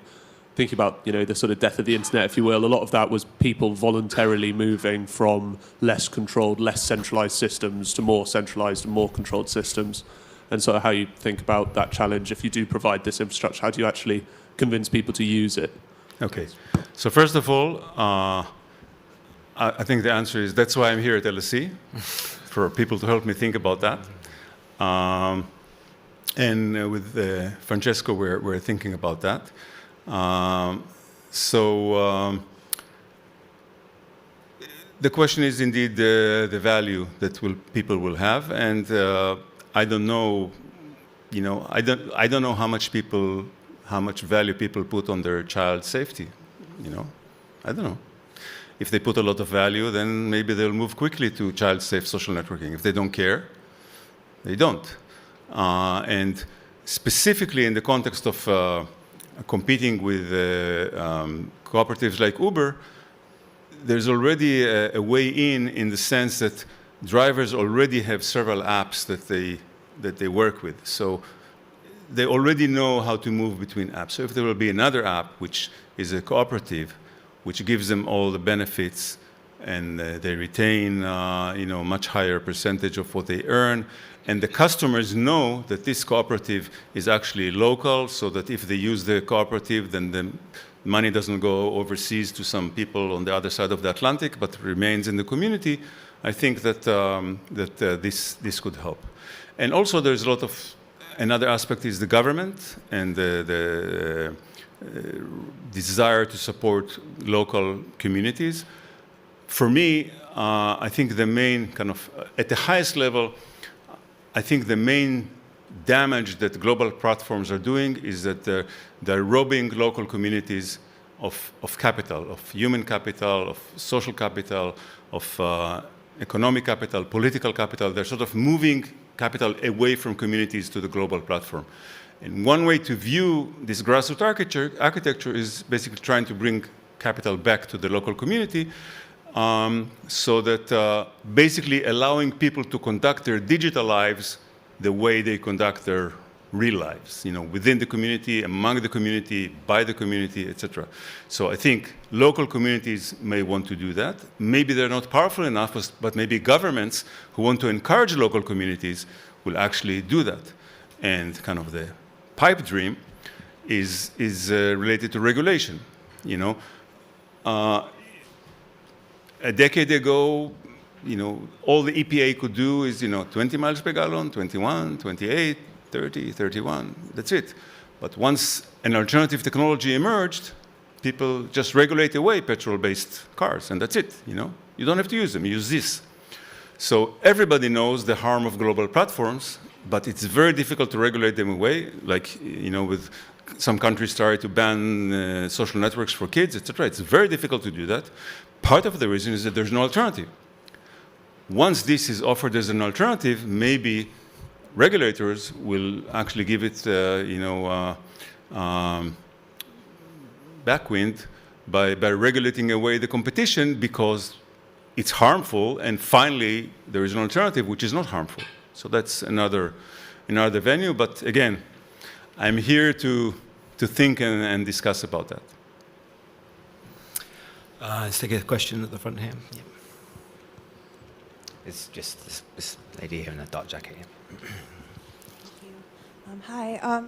thinking about the sort of death of the internet, if you will, a lot of that was people voluntarily moving from less controlled, less centralized systems to more centralized and more controlled systems. And so how you think about that challenge, if you do provide this infrastructure, how do you actually convince people to use it? Okay. So first of all, I think the answer is that's why I'm here at LSE, for people to help me think about that. And with Francesco, we're thinking about that. The question is indeed the value that people will have, and I don't know, I don't know how much value people put on their child's safety. I don't know. If they put a lot of value, then maybe they'll move quickly to child-safe social networking. If they don't care, they don't. And specifically in the context of competing with cooperatives like Uber, there's already a way in the sense that drivers already have several apps that they work with. So they already know how to move between apps. So if there will be another app, which is a cooperative, which gives them all the benefits, and they retain much higher percentage of what they earn, and the customers know that this cooperative is actually local, so that if they use the cooperative, then the money doesn't go overseas to some people on the other side of the Atlantic, but remains in the community. I think that this could help. And also there's a lot of, another aspect is the government and the desire to support local communities. For me, I think the main kind of, at the highest level, I think the main damage that global platforms are doing is that they're robbing local communities of capital, of human capital, of social capital, of economic capital, political capital. They're sort of moving capital away from communities to the global platform. And one way to view this grassroots architecture is basically trying to bring capital back to the local community, so that basically allowing people to conduct their digital lives the way they conduct their real lives, within the community, among the community, by the community, etc. So I think local communities may want to do that. Maybe they're not powerful enough, but maybe governments who want to encourage local communities will actually do that. And kind of the pipe dream is related to regulation. A decade ago, all the EPA could do is, 20 miles per gallon, 21, 28, 30, 31, that's it. But once an alternative technology emerged, people just regulate away petrol-based cars, and that's it, You don't have to use them, you use this. So everybody knows the harm of global platforms, but it's very difficult to regulate them away, like, with some countries try to ban social networks for kids, etc. It's very difficult to do that. Part of the reason is that there's no alternative. Once this is offered as an alternative, maybe regulators will actually give it, backwind by regulating away the competition because it's harmful, and finally there is an alternative which is not harmful. So that's another venue, but again, I'm here to think and discuss about that. Let's take a question at the front here. Yeah. It's just this lady here in a dark jacket. Yeah. Thank you. Hi.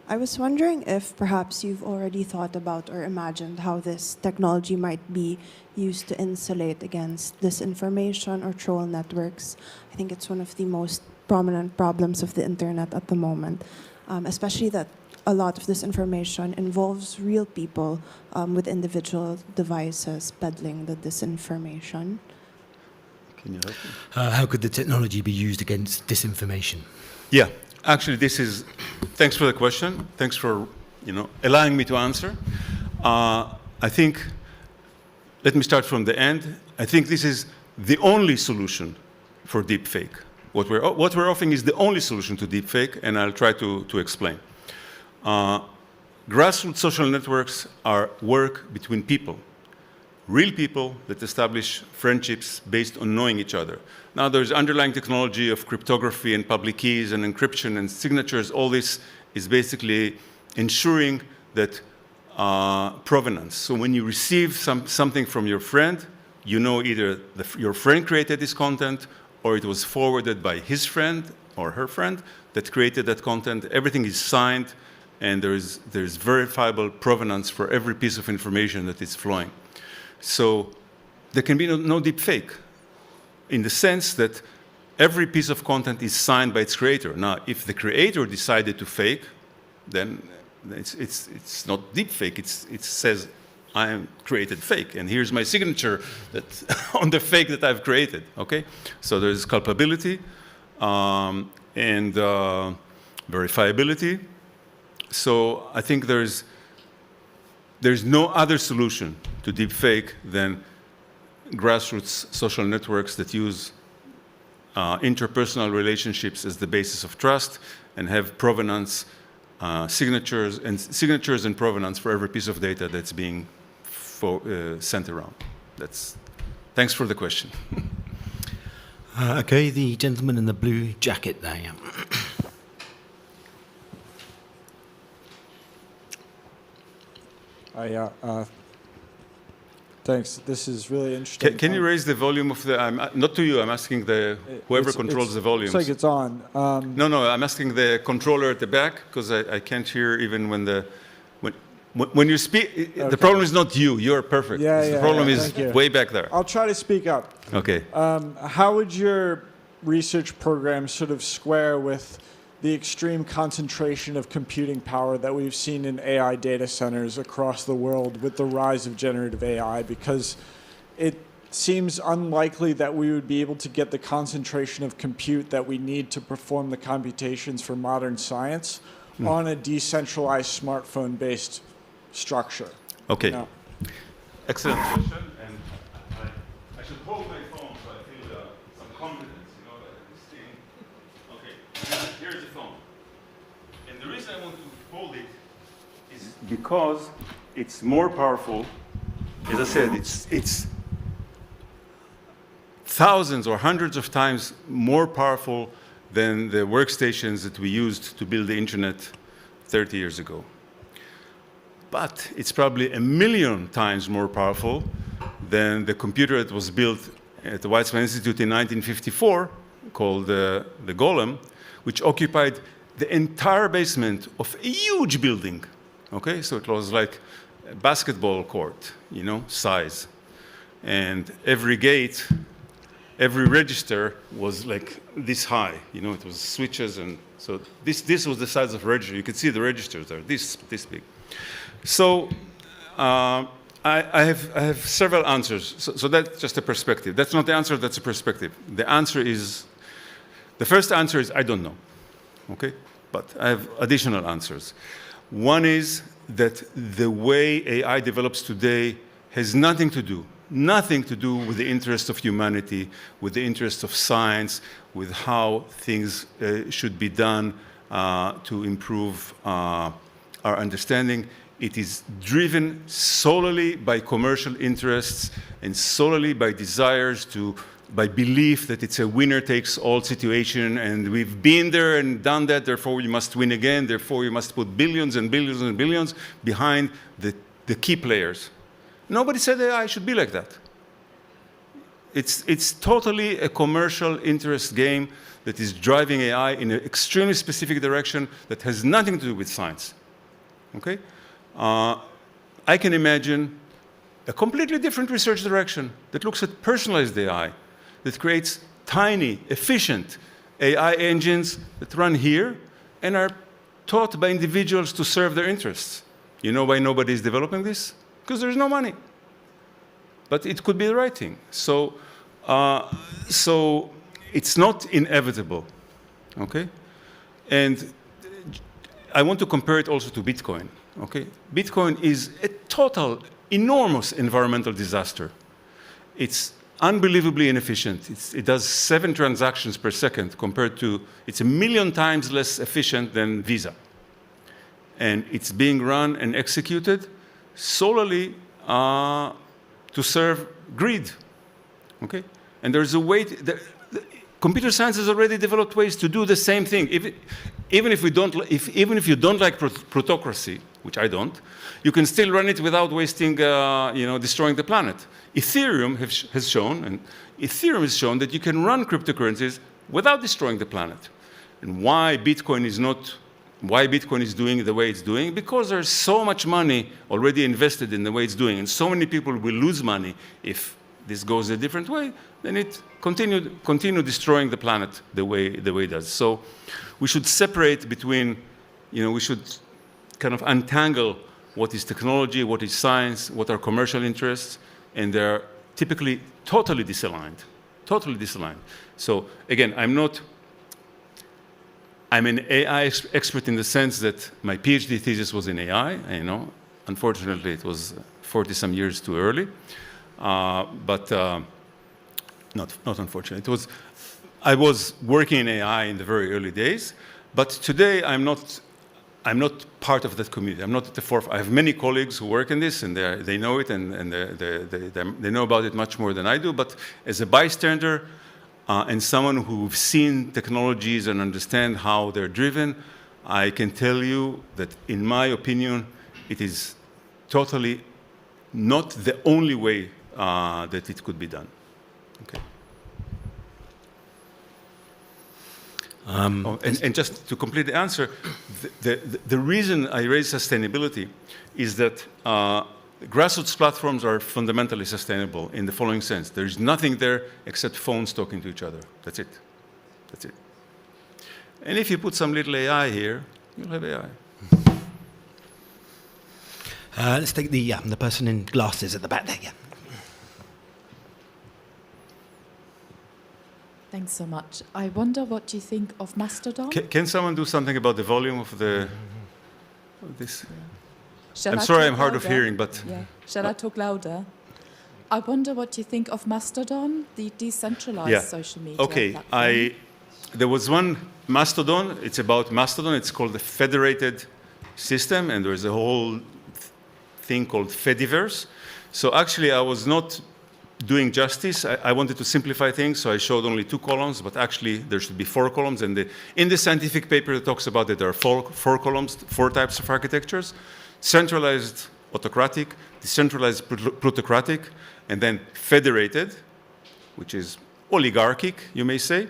I was wondering if perhaps you've already thought about or imagined how this technology might be used to insulate against disinformation or troll networks. I think it's one of the most prominent problems of the internet at the moment, especially that a lot of this information involves real people with individual devices peddling the disinformation. Can you help me? How could the technology be used against disinformation? Yeah, actually, thanks for the question. Thanks for allowing me to answer. I think, let me start from the end. I think this is the only solution for deepfake. What we're offering is the only solution to deepfake, and I'll try to explain. Grassroots social networks are work between people, real people that establish friendships based on knowing each other. Now there's underlying technology of cryptography and public keys and encryption and signatures. All this is basically ensuring that provenance. So when you receive something from your friend, you know either your friend created this content or it was forwarded by his friend or her friend that created that content. Everything is signed, and there's verifiable provenance for every piece of information that is flowing. So there can be no deep fake, in the sense that every piece of content is signed by its creator. Now, if the creator decided to fake, then it's not deep fake. It says, I am created fake, and here's my signature on the fake that I've created. Okay, so there's culpability and verifiability. So I think there's no other solution to deepfake than grassroots social networks that use interpersonal relationships as the basis of trust and have provenance, signatures and provenance for every piece of data that's being sent around. Thanks for the question. Okay, the gentleman in the blue jacket there. Yeah. Thanks. This is really interesting. Can you raise the volume of the? Not to you. I'm asking whoever controls the volume. Looks like it's on. No. I'm asking the controller at the back because I can't hear even when you speak. Okay. The problem is not you. You're perfect. The problem is way back there. I'll try to speak up. Okay. How would your research program sort of square with the extreme concentration of computing power that we've seen in AI data centers across the world with the rise of generative AI? Because it seems unlikely that we would be able to get the concentration of compute that we need to perform the computations for modern science on a decentralized smartphone-based structure. Okay. Excellent question. And I should hold my phone. Here's the phone. And the reason I want to hold it is because it's more powerful. As I said, it's thousands or hundreds of times more powerful than the workstations that we used to build the internet 30 years ago. But it's probably 1 million times more powerful than the computer that was built at the Weizmann Institute in 1954, called the Golem, which occupied the entire basement of a huge building. Okay, so it was like a basketball court, you know, size. And every gate, every register was like this high, you know, it was switches, and so this was the size of a register. You could see the registers are this big. So I have several answers. So that's just a perspective. That's not the answer, that's a perspective. The first answer is I don't know, okay? But I have additional answers. One is that the way AI develops today has nothing to do with the interest of humanity, with the interest of science, with how things should be done to improve our understanding. It is driven solely by commercial interests and solely by desires by belief that it's a winner-takes-all situation, and we've been there and done that, therefore we must win again, therefore we must put billions and billions and billions behind the key players. Nobody said AI should be like that. It's totally a commercial interest game that is driving AI in an extremely specific direction that has nothing to do with science. Okay? I can imagine a completely different research direction that looks at personalized AI, that creates tiny, efficient AI engines that run here and are taught by individuals to serve their interests. You know why nobody is developing this? Because there's no money. But it could be the right thing. So it's not inevitable, okay? And I want to compare it also to Bitcoin, okay? Bitcoin is a total, enormous environmental disaster. It's unbelievably inefficient. It does 7 transactions per second compared to, it's 1 million times less efficient than Visa. And it's being run and executed solely to serve greed, okay? And there's a way, computer science has already developed ways to do the same thing. Even if you don't like plutocracy, which I don't, you can still run it without wasting, destroying the planet. Ethereum has shown that you can run cryptocurrencies without destroying the planet. And why Bitcoin is doing the way it's doing? Because there's so much money already invested in the way it's doing, and so many people will lose money if this goes a different way, then it continue destroying the planet the way it does. So we should separate between, we should kind of untangle what is technology, what is science, what are commercial interests, and they're typically totally disaligned. So again, I'm an AI expert in the sense that my PhD thesis was in AI. Unfortunately, it was 40-some years too early. But not unfortunately. I was working in AI in the very early days, but today I'm not part of that community. I'm not at the forefront. I have many colleagues who work in this, and they know it, and they know about it much more than I do. But as a bystander and someone who's seen technologies and understand how they're driven, I can tell you that, in my opinion, it is totally not the only way that it could be done. Okay. And just to complete the answer, the reason I raise sustainability is that grassroots platforms are fundamentally sustainable in the following sense. There's nothing there except phones talking to each other. That's it. And if you put some little AI here, you'll have AI. Let's take the person in glasses at the back there. Yeah. Thanks so much. I wonder what you think of Mastodon. Can someone do something about the volume of this? Yeah. I'm sorry, I'm hard of hearing, but... Yeah. Shall I talk louder? I wonder what you think of Mastodon, the decentralized social media platform. There was one Mastodon, it's about Mastodon. It's called the federated system, and there's a whole thing called Fediverse. So actually, I was not doing justice. I wanted to simplify things, so I showed only 2 columns, but actually there should be 4 columns. And in the scientific paper, it talks about that there are 4 columns, 4 types of architectures: centralized autocratic, decentralized plutocratic, and then federated, which is oligarchic, you may say.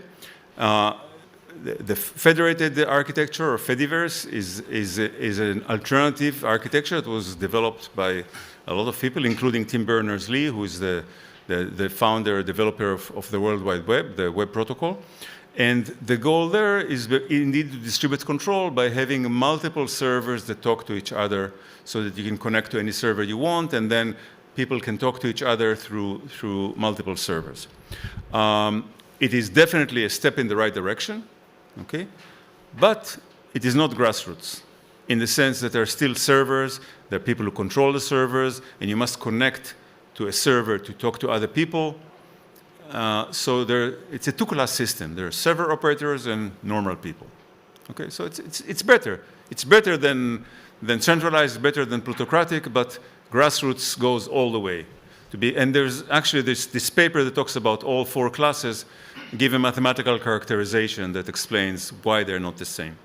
The federated architecture, or Fediverse, is an alternative architecture that was developed by a lot of people, including Tim Berners-Lee, who is the founder, developer of the World Wide Web, the web protocol. And the goal there is indeed to distribute control by having multiple servers that talk to each other so that you can connect to any server you want, and then people can talk to each other through multiple servers. It is definitely a step in the right direction, okay? But it is not grassroots, in the sense that there are still servers, there are people who control the servers, and you must connect to a server to talk to other people. So it's a 2-class system. There are server operators and normal people. Okay, so it's better. It's better than centralized, better than plutocratic, but grassroots goes all the way. And there's actually this paper that talks about all 4 classes, give a mathematical characterization that explains why they're not the same.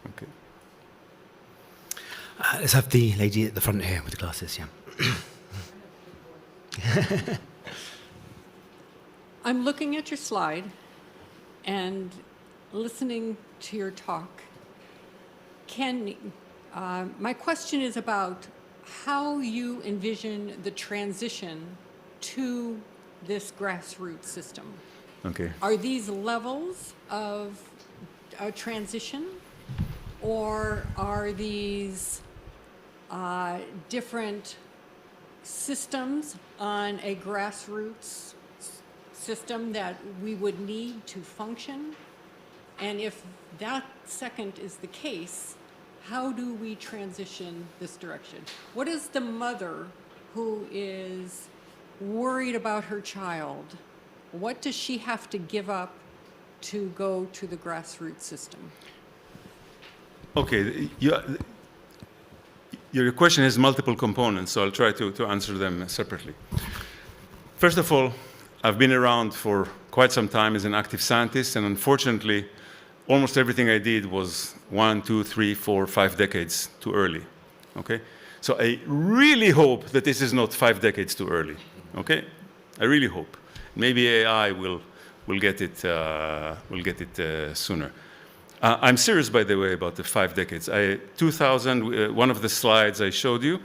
Okay. Let's have the lady at the front here with the glasses, yeah. I'm looking at your slide and listening to your talk. My question is about how you envision the transition to this grassroots system. Okay. Are these levels of a transition, or are these different systems on a grassroots system that we would need to function? And if that second is the case, how do we transition this direction? What is the mother who is worried about her child? What does she have to give up to go to the grassroots system? Okay, your question has multiple components, so I'll try to answer them separately. First of all, I've been around for quite some time as an active scientist, and unfortunately, almost everything I did was 1, 2, 3, 4, 5 decades too early. Okay, so I really hope that this is not 5 decades too early. Okay, I really hope. Maybe AI will get it sooner. I'm serious, by the way, about the 5 decades. 2000, one of the slides I showed you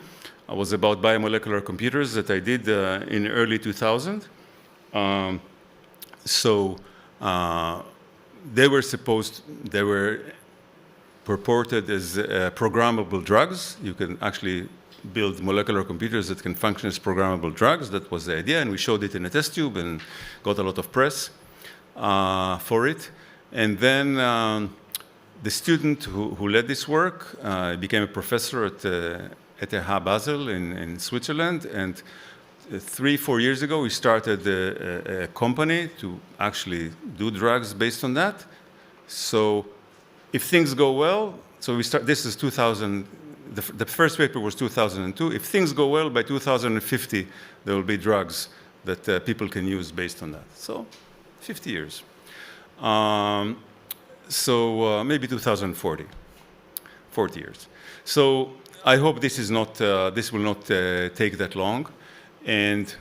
was about biomolecular computers that I did in early 2000. They were purported as programmable drugs. You can actually build molecular computers that can function as programmable drugs. That was the idea, and we showed it in a test tube and got a lot of press for it. And then the student who led this work became a professor at ETH Basel in Switzerland, and 3-4 years ago, we started a company to actually do drugs based on that. So if things go well, so this is 2000, the first paper was 2002. If things go well, by 2050, there will be drugs that people can use based on that. So 50 years. Maybe 2040, 40 years. So I hope this will not take that long. And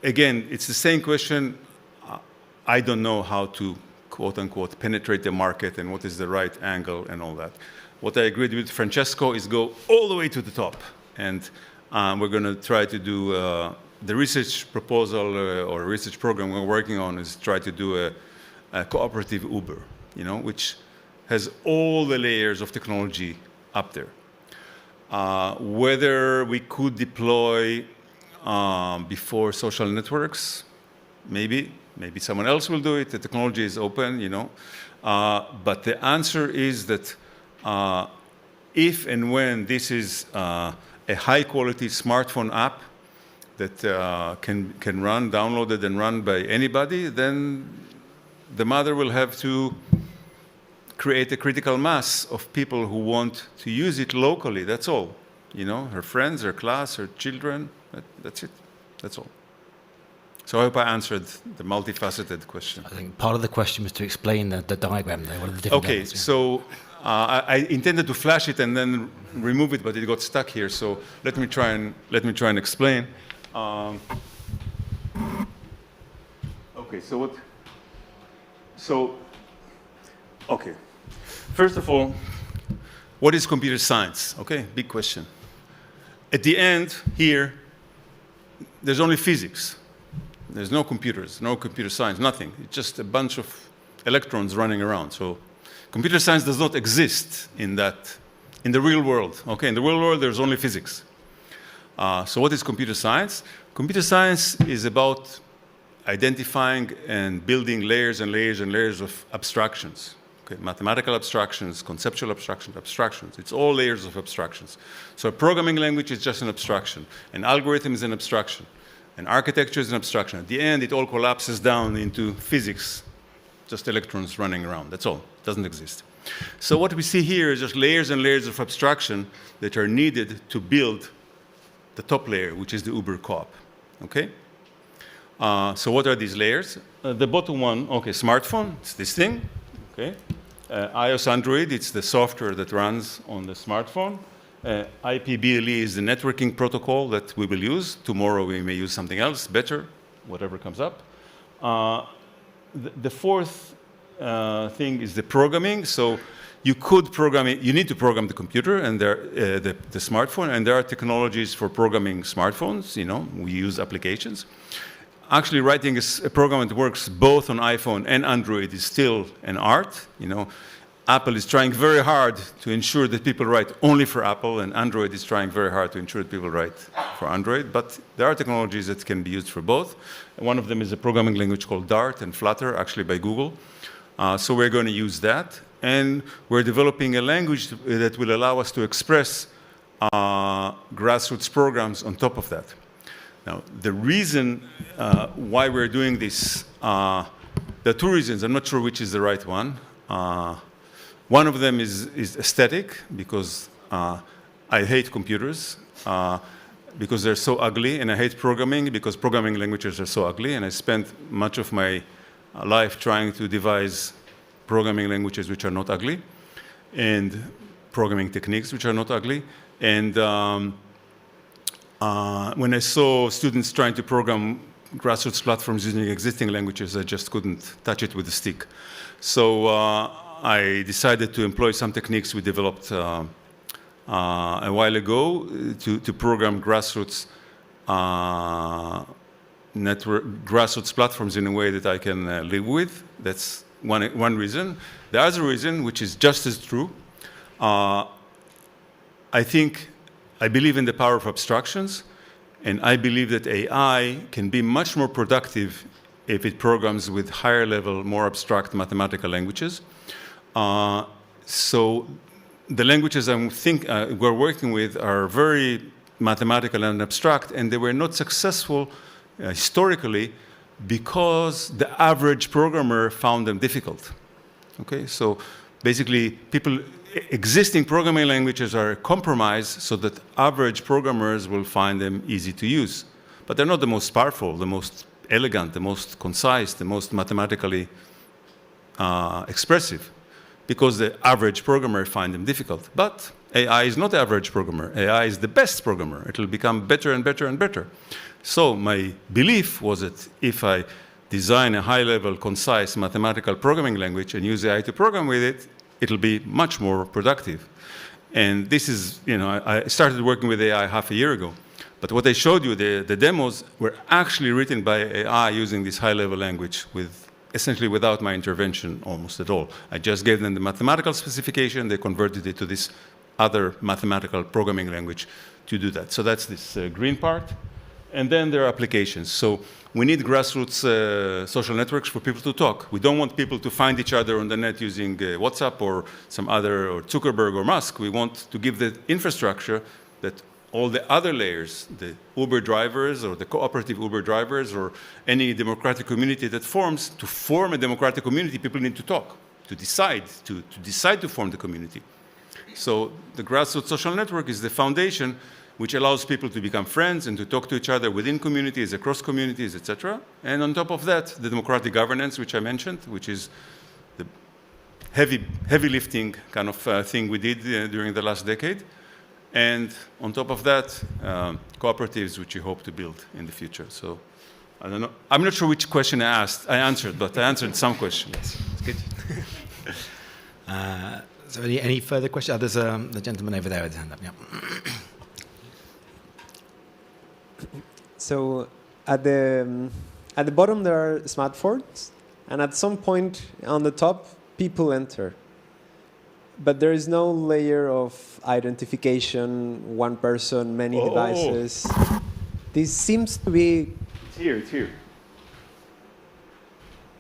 again, it's the same question. I don't know how to, quote unquote, penetrate the market and what is the right angle and all that. What I agreed with Francesco is go all the way to the top. And we're going to try to do the research proposal or research program we're working on is try to do a cooperative Uber, which has all the layers of technology up there. Whether we could deploy before social networks, maybe someone else will do it. The technology is open, But the answer is that if and when this is a high-quality smartphone app that can run, downloaded and run by anybody, then the mother will have to create a critical mass of people who want to use it locally. That's all. You know, her friends, her class, her children. That's it. That's all. So I hope I answered the multifaceted question. I think part of the question was to explain the diagram there. What are the different Okay, levels, yeah. so I intended to flash it and then remove it, but it got stuck here. So let me try and explain. Okay, so what? So, okay. First of all, what is computer science? Okay, big question. At the end here, there's only physics. There's no computers, no computer science, nothing. It's just a bunch of electrons running around. So computer science does not exist in the real world. Okay, in the real world, there's only physics. So what is computer science? Computer science is about identifying and building layers and layers and layers of abstractions. Okay, mathematical abstractions, conceptual abstractions. It's all layers of abstractions. So a programming language is just an abstraction. An algorithm is an abstraction. An architecture is an abstraction. At the end, it all collapses down into physics, just electrons running around. That's all. It doesn't exist. So what we see here is just layers and layers of abstraction that are needed to build the top layer, which is the Uber co-op. Okay? So what are these layers? The bottom one, okay, smartphone, it's this thing. Okay? iOS, Android, it's the software that runs on the smartphone. IPBLE is the networking protocol that we will use. Tomorrow we may use something else, better, whatever comes up. The fourth thing is the programming. So you could program it, you need to program the computer and the smartphone, and there are technologies for programming smartphones. You know, we use applications. Actually, writing a program that works both on iPhone and Android is still an art. You know, Apple is trying very hard to ensure that people write only for Apple, and Android is trying very hard to ensure that people write for Android. But there are technologies that can be used for both. One of them is a programming language called Dart and Flutter, actually by Google. So we're going to use that. And we're developing a language that will allow us to express grassroots programs on top of that. Now, the reason why we're doing this, there are two reasons. I'm not sure which is the right one. One of them is aesthetic, because I hate computers, because they're so ugly, and I hate programming because programming languages are so ugly, and I spent much of my life trying to devise programming languages which are not ugly, and programming techniques which are not ugly. And when I saw students trying to program grassroots platforms using existing languages, I just couldn't touch it with a stick. So I decided to employ some techniques we developed a while ago to program grassroots grassroots platforms in a way that I can live with. That's one reason. The other reason, which is just as true, I believe in the power of abstractions, and I believe that AI can be much more productive if it programs with higher level, more abstract mathematical languages. So the languages we're working with are very mathematical and abstract, and they were not successful historically because the average programmer found them difficult. Okay, so basically existing programming languages are a compromise so that average programmers will find them easy to use. But they're not the most powerful, the most elegant, the most concise, the most mathematically expressive, because the average programmer finds them difficult. But AI is not the average programmer. AI is the best programmer. It will become better and better and better. So my belief was that if I design a high-level, concise mathematical programming language and use AI to program with it, it'll be much more productive. And this is, I started working with AI half a year ago. But what I showed you, the demos, were actually written by AI using this high-level language essentially without my intervention almost at all. I just gave them the mathematical specification. They converted it to this other mathematical programming language to do that. So that's this green part. And then there are applications. So we need grassroots social networks for people to talk. We don't want people to find each other on the net using WhatsApp or some other, or Zuckerberg or Musk. We want to give the infrastructure that all the other layers, the Uber drivers or the cooperative Uber drivers or any democratic community that forms, to form a democratic community, people need to talk, to decide to form the community. So the grassroots social network is the foundation which allows people to become friends and to talk to each other within communities, across communities, etc. And on top of that, the democratic governance, which I mentioned, which is the heavy lifting kind of thing we did during the last decade. And on top of that, cooperatives, which we hope to build in the future. So I don't know. I'm not sure which question I answered, but I answered some questions. Yes, that's good. So any further questions? Oh, there's the gentleman over there with his hand up. Yeah. So at the bottom there are smartphones, and at some point on the top, people enter. But there is no layer of identification, one person, many devices. This seems to be... It's here.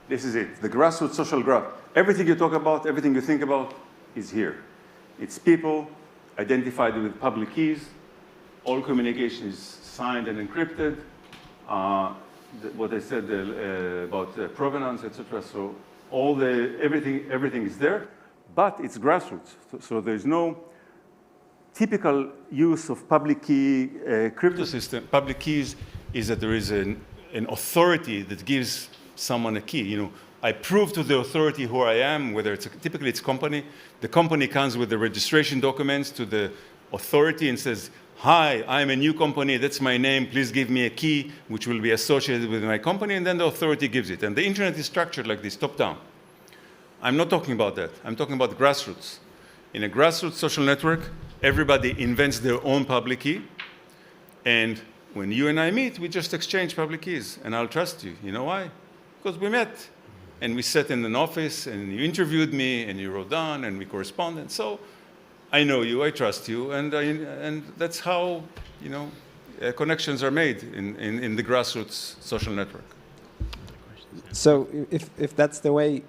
This is it, the grassroots social graph. Everything you talk about, everything you think about is here. It's people identified with public keys. All communication is signed and encrypted. What I said about provenance, etc. So everything is there. But it's grassroots, so there's no typical use of public key crypto system. Public keys is that there is an authority that gives someone a key. You know, I prove to the authority who I am, whether typically it's company. The company comes with the registration documents to the authority and says, "Hi, I'm a new company. That's my name. Please give me a key, which will be associated with my company." And then the authority gives it. And the internet is structured like this, top down. I'm not talking about that. I'm talking about grassroots. In a grassroots social network, everybody invents their own public key. And when you and I meet, we just exchange public keys. And I'll trust you. You know why? Because we met. And we sat in an office, and you interviewed me, and you wrote down, and we corresponded. So I know you, I trust you. And that's how, you know, connections are made in the grassroots social network. So if that's the way,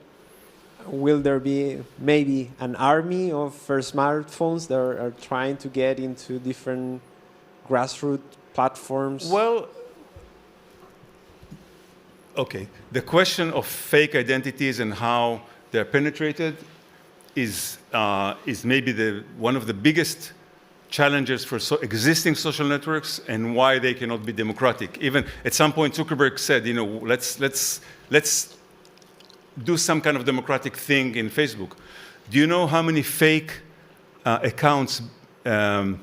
will there be maybe an army of smartphones that are trying to get into different grassroots platforms? Well, okay. The question of fake identities and how they're penetrated is maybe one of the biggest challenges for existing social networks and why they cannot be democratic. Even at some point, Zuckerberg said, you know, let's do some kind of democratic thing in Facebook. Do you know how many fake accounts, I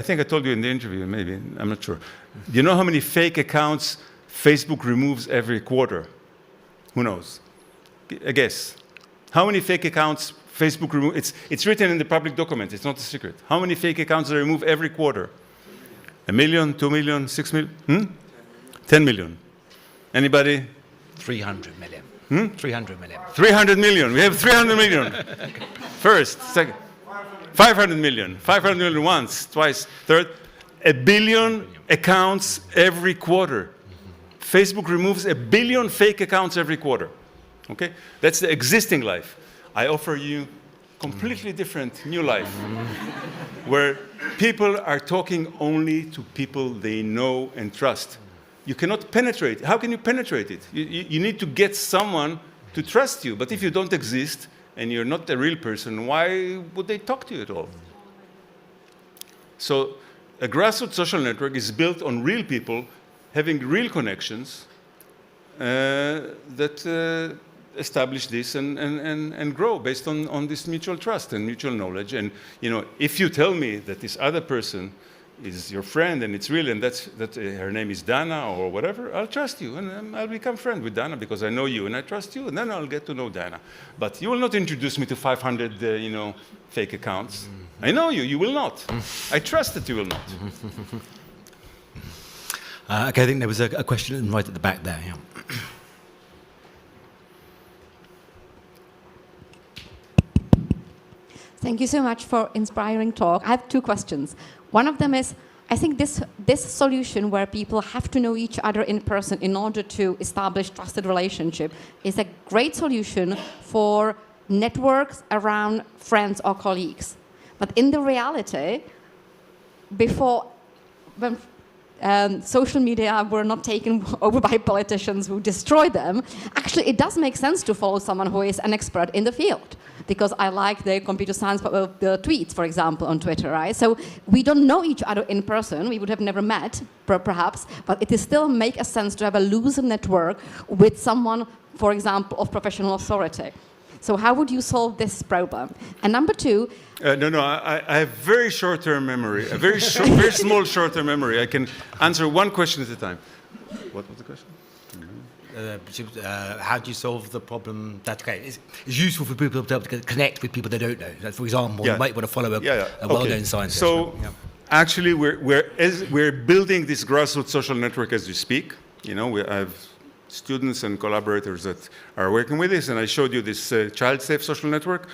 think I told you in the interview, maybe, I'm not sure. Do you know how many fake accounts Facebook removes every quarter? Who knows? A guess. How many fake accounts Facebook removes? It's written in the public document, it's not a secret. How many fake accounts they remove every quarter? 1 million, 2 million, 6 million? 10 million. Anybody? 300 million. 300 million. 300 million. We have 300 million. First, second. 500 million. 500 million once, twice, third. 1 billion accounts every quarter. Facebook removes 1 billion fake accounts every quarter. Okay? That's the existing life. I offer you completely different new life where people are talking only to people they know and trust. You cannot penetrate. How can you penetrate it? You need to get someone to trust you. But if you don't exist and you're not a real person, why would they talk to you at all? So a grassroots social network is built on real people having real connections that establish this and grow based on this mutual trust and mutual knowledge. And you know, if you tell me that this other person is your friend and it's real and that her name is Dana or whatever, I'll trust you and I'll become friend with Dana because I know you and I trust you, and then I'll get to know Dana. But you will not introduce me to 500 fake accounts. I know you will not. I trust that you will not. Okay, I think there was a question right at the back there. Yeah. Thank you so much for inspiring talk. I have two questions. One of them is, I think this solution where people have to know each other in person in order to establish trusted relationship is a great solution for networks around friends or colleagues. But in the reality, before, when social media were not taken over by politicians who destroy them, actually it does make sense to follow someone who is an expert in the field. Because I like the computer science the tweets, for example, on Twitter, right? So we don't know each other in person. We would have never met, perhaps, but it is still make a sense to have a loose network with someone, for example, of professional authority. So how would you solve this problem? And number two... I have very short-term memory, a very small short-term memory. I can answer one question at a time. What was the question? How do you solve the problem that it's useful for people to be able to connect with people they don't know? So for example, you might want to follow a well-known scientist. So actually, we're building this grassroots social network as we speak. You know, I have students and collaborators that are working with this, and I showed you this child-safe social network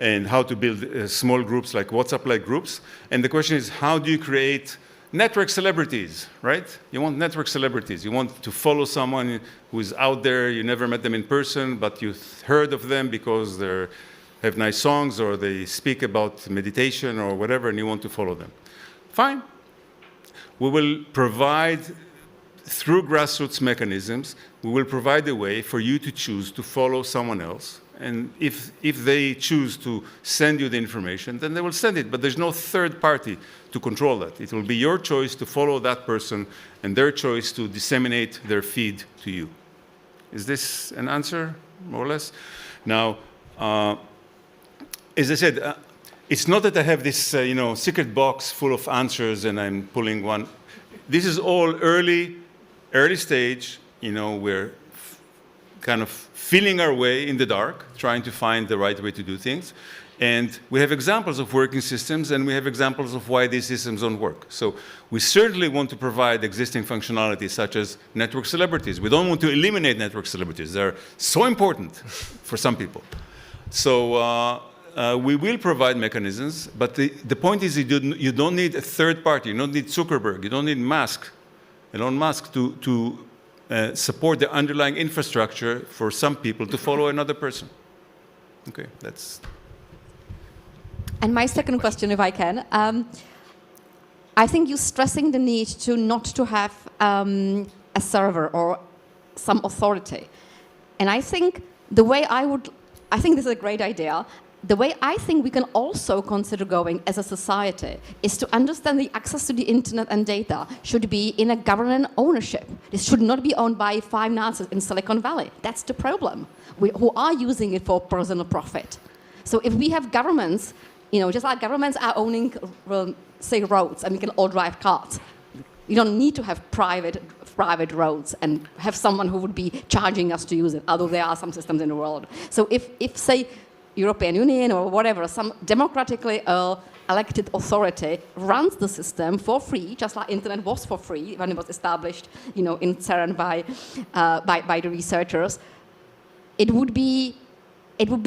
and how to build small groups like WhatsApp-like groups. And the question is, how do you create network celebrities, right? You want network celebrities. You want to follow someone who is out there. You never met them in person, but you've heard of them because they have nice songs or they speak about meditation or whatever, and you want to follow them. Fine. We will provide, through grassroots mechanisms, we will provide a way for you to choose to follow someone else. And if they choose to send you the information, then they will send it. But there's no third party to control that. It will be your choice to follow that person and their choice to disseminate their feed to you. Is this an answer, more or less? Now, as I said, it's not that I have this secret box full of answers and I'm pulling one. This is all early stage. We're kind of feeling our way in the dark, trying to find the right way to do things. And we have examples of working systems, and we have examples of why these systems don't work. So we certainly want to provide existing functionalities, such as network celebrities. We don't want to eliminate network celebrities. They're so important for some people. So we will provide mechanisms, but the point is you don't need a third party. You don't need Zuckerberg. You don't need Elon Musk to support the underlying infrastructure for some people to follow another person. Okay, that's... And my second question, if I can, I think you're stressing the need to not to have a server or some authority. And I think I think this is a great idea. The way I think we can also consider going as a society is to understand the access to the internet and data should be in a government ownership. This should not be owned by 5 Nazis in Silicon Valley. That's the problem, who are using it for personal profit. So if we have governments, just like governments are owning, say, roads, and we can all drive cars, we don't need to have private roads and have someone who would be charging us to use it, although there are some systems in the world. So if say, European Union or whatever, some democratically elected authority runs the system for free, just like internet was for free when it was established, in CERN by the researchers, it would be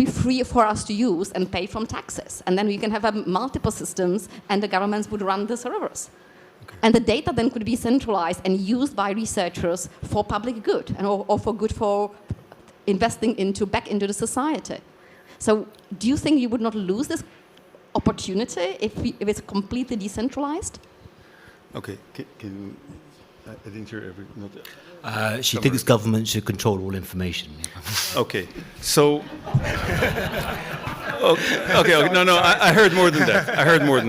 free for us to use and pay from taxes. And then we can have multiple systems and the governments would run the servers. Okay. And the data then could be centralized and used by researchers for public good or for good for investing back into the society. So do you think you would not lose this opportunity if it's completely decentralized? Okay, can I didn't hear every... She thinks government should control all information. Okay, so... okay, no, I heard more than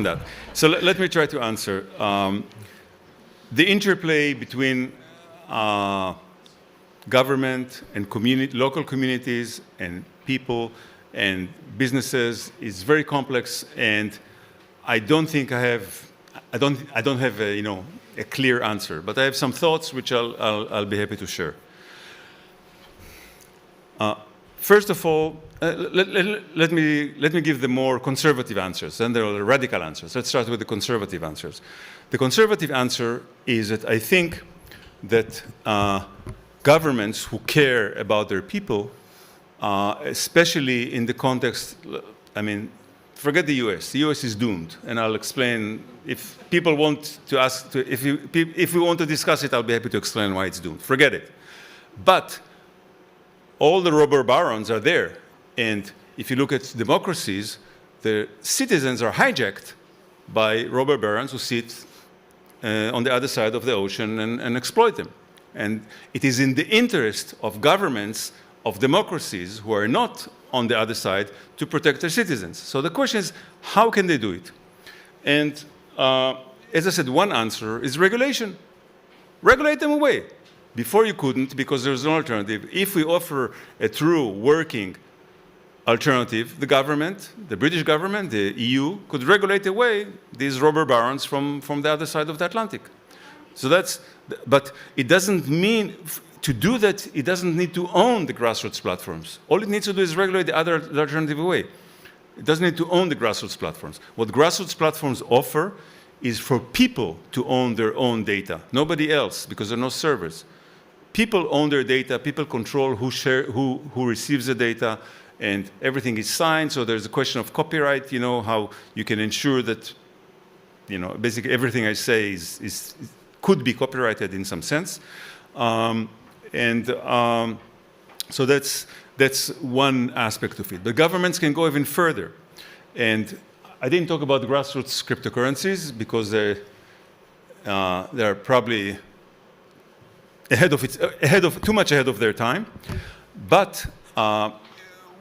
that. So let me try to answer. The interplay between government and local communities and people and businesses is very complex, and I don't think I don't have a clear answer, but I have some thoughts which I'll be happy to share. First of all, let me give the more conservative answers, and there are the radical answers. Let's start with the conservative answers. The conservative answer is that I think that governments who care about their people, especially in the context, forget the US. The US is doomed, and I'll explain. If people want to ask, if we want to discuss it, I'll be happy to explain why it's doomed. Forget it. But all the robber barons are there, and if you look at democracies, the citizens are hijacked by robber barons who sit on the other side of the ocean and exploit them. And it is in the interest of governments, of democracies who are not on the other side to protect their citizens. So the question is, how can they do it? And as I said, one answer is regulation. Regulate them away. Before you couldn't, because there's no alternative. If we offer a true working alternative, the government, the British government, the EU, could regulate away these robber barons from the other side of the Atlantic. So that's, but it doesn't mean, to do that, it doesn't need to own the grassroots platforms. All it needs to do is regulate the other alternative away. It doesn't need to own the grassroots platforms. What grassroots platforms offer is for people to own their own data, nobody else, because there are no servers. People own their data, people control who receives the data, and everything is signed, so there's a question of copyright, you know, how you can ensure that, you know, basically everything I say could be copyrighted in some sense. So that's one aspect of it. But governments can go even further. And I didn't talk about grassroots cryptocurrencies because they're probably too much ahead of their time. But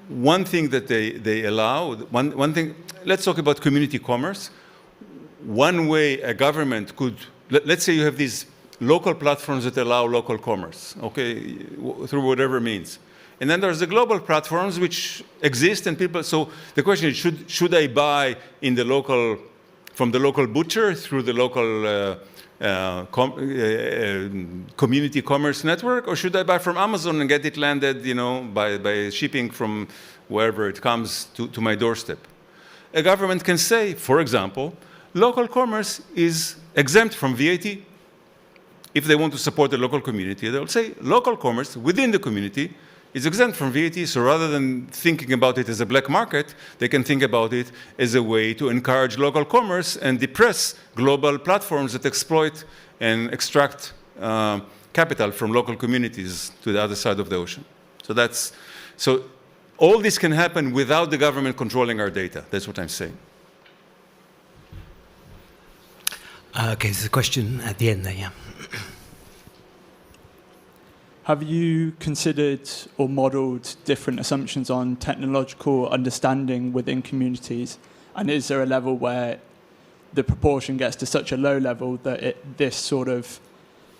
one thing that they allow, one thing, let's talk about community commerce. One way a government could, let's say you have these local platforms that allow local commerce, okay, through whatever means. And then there's the global platforms which exist and people, so the question is, should I buy in the local, from the local butcher through the local community commerce network, or should I buy from Amazon and get it landed, you know, by shipping from wherever it comes to my doorstep? A government can say, for example, local commerce is exempt from VAT. If they want to support the local community, they'll say local commerce within the community is exempt from VAT, so rather than thinking about it as a black market, they can think about it as a way to encourage local commerce and depress global platforms that exploit and extract capital from local communities to the other side of the ocean. So all this can happen without the government controlling our data. That's what I'm saying. Okay, there's a question at the end there, yeah. Have you considered or modeled different assumptions on technological understanding within communities? And is there a level where the proportion gets to such a low level that this sort of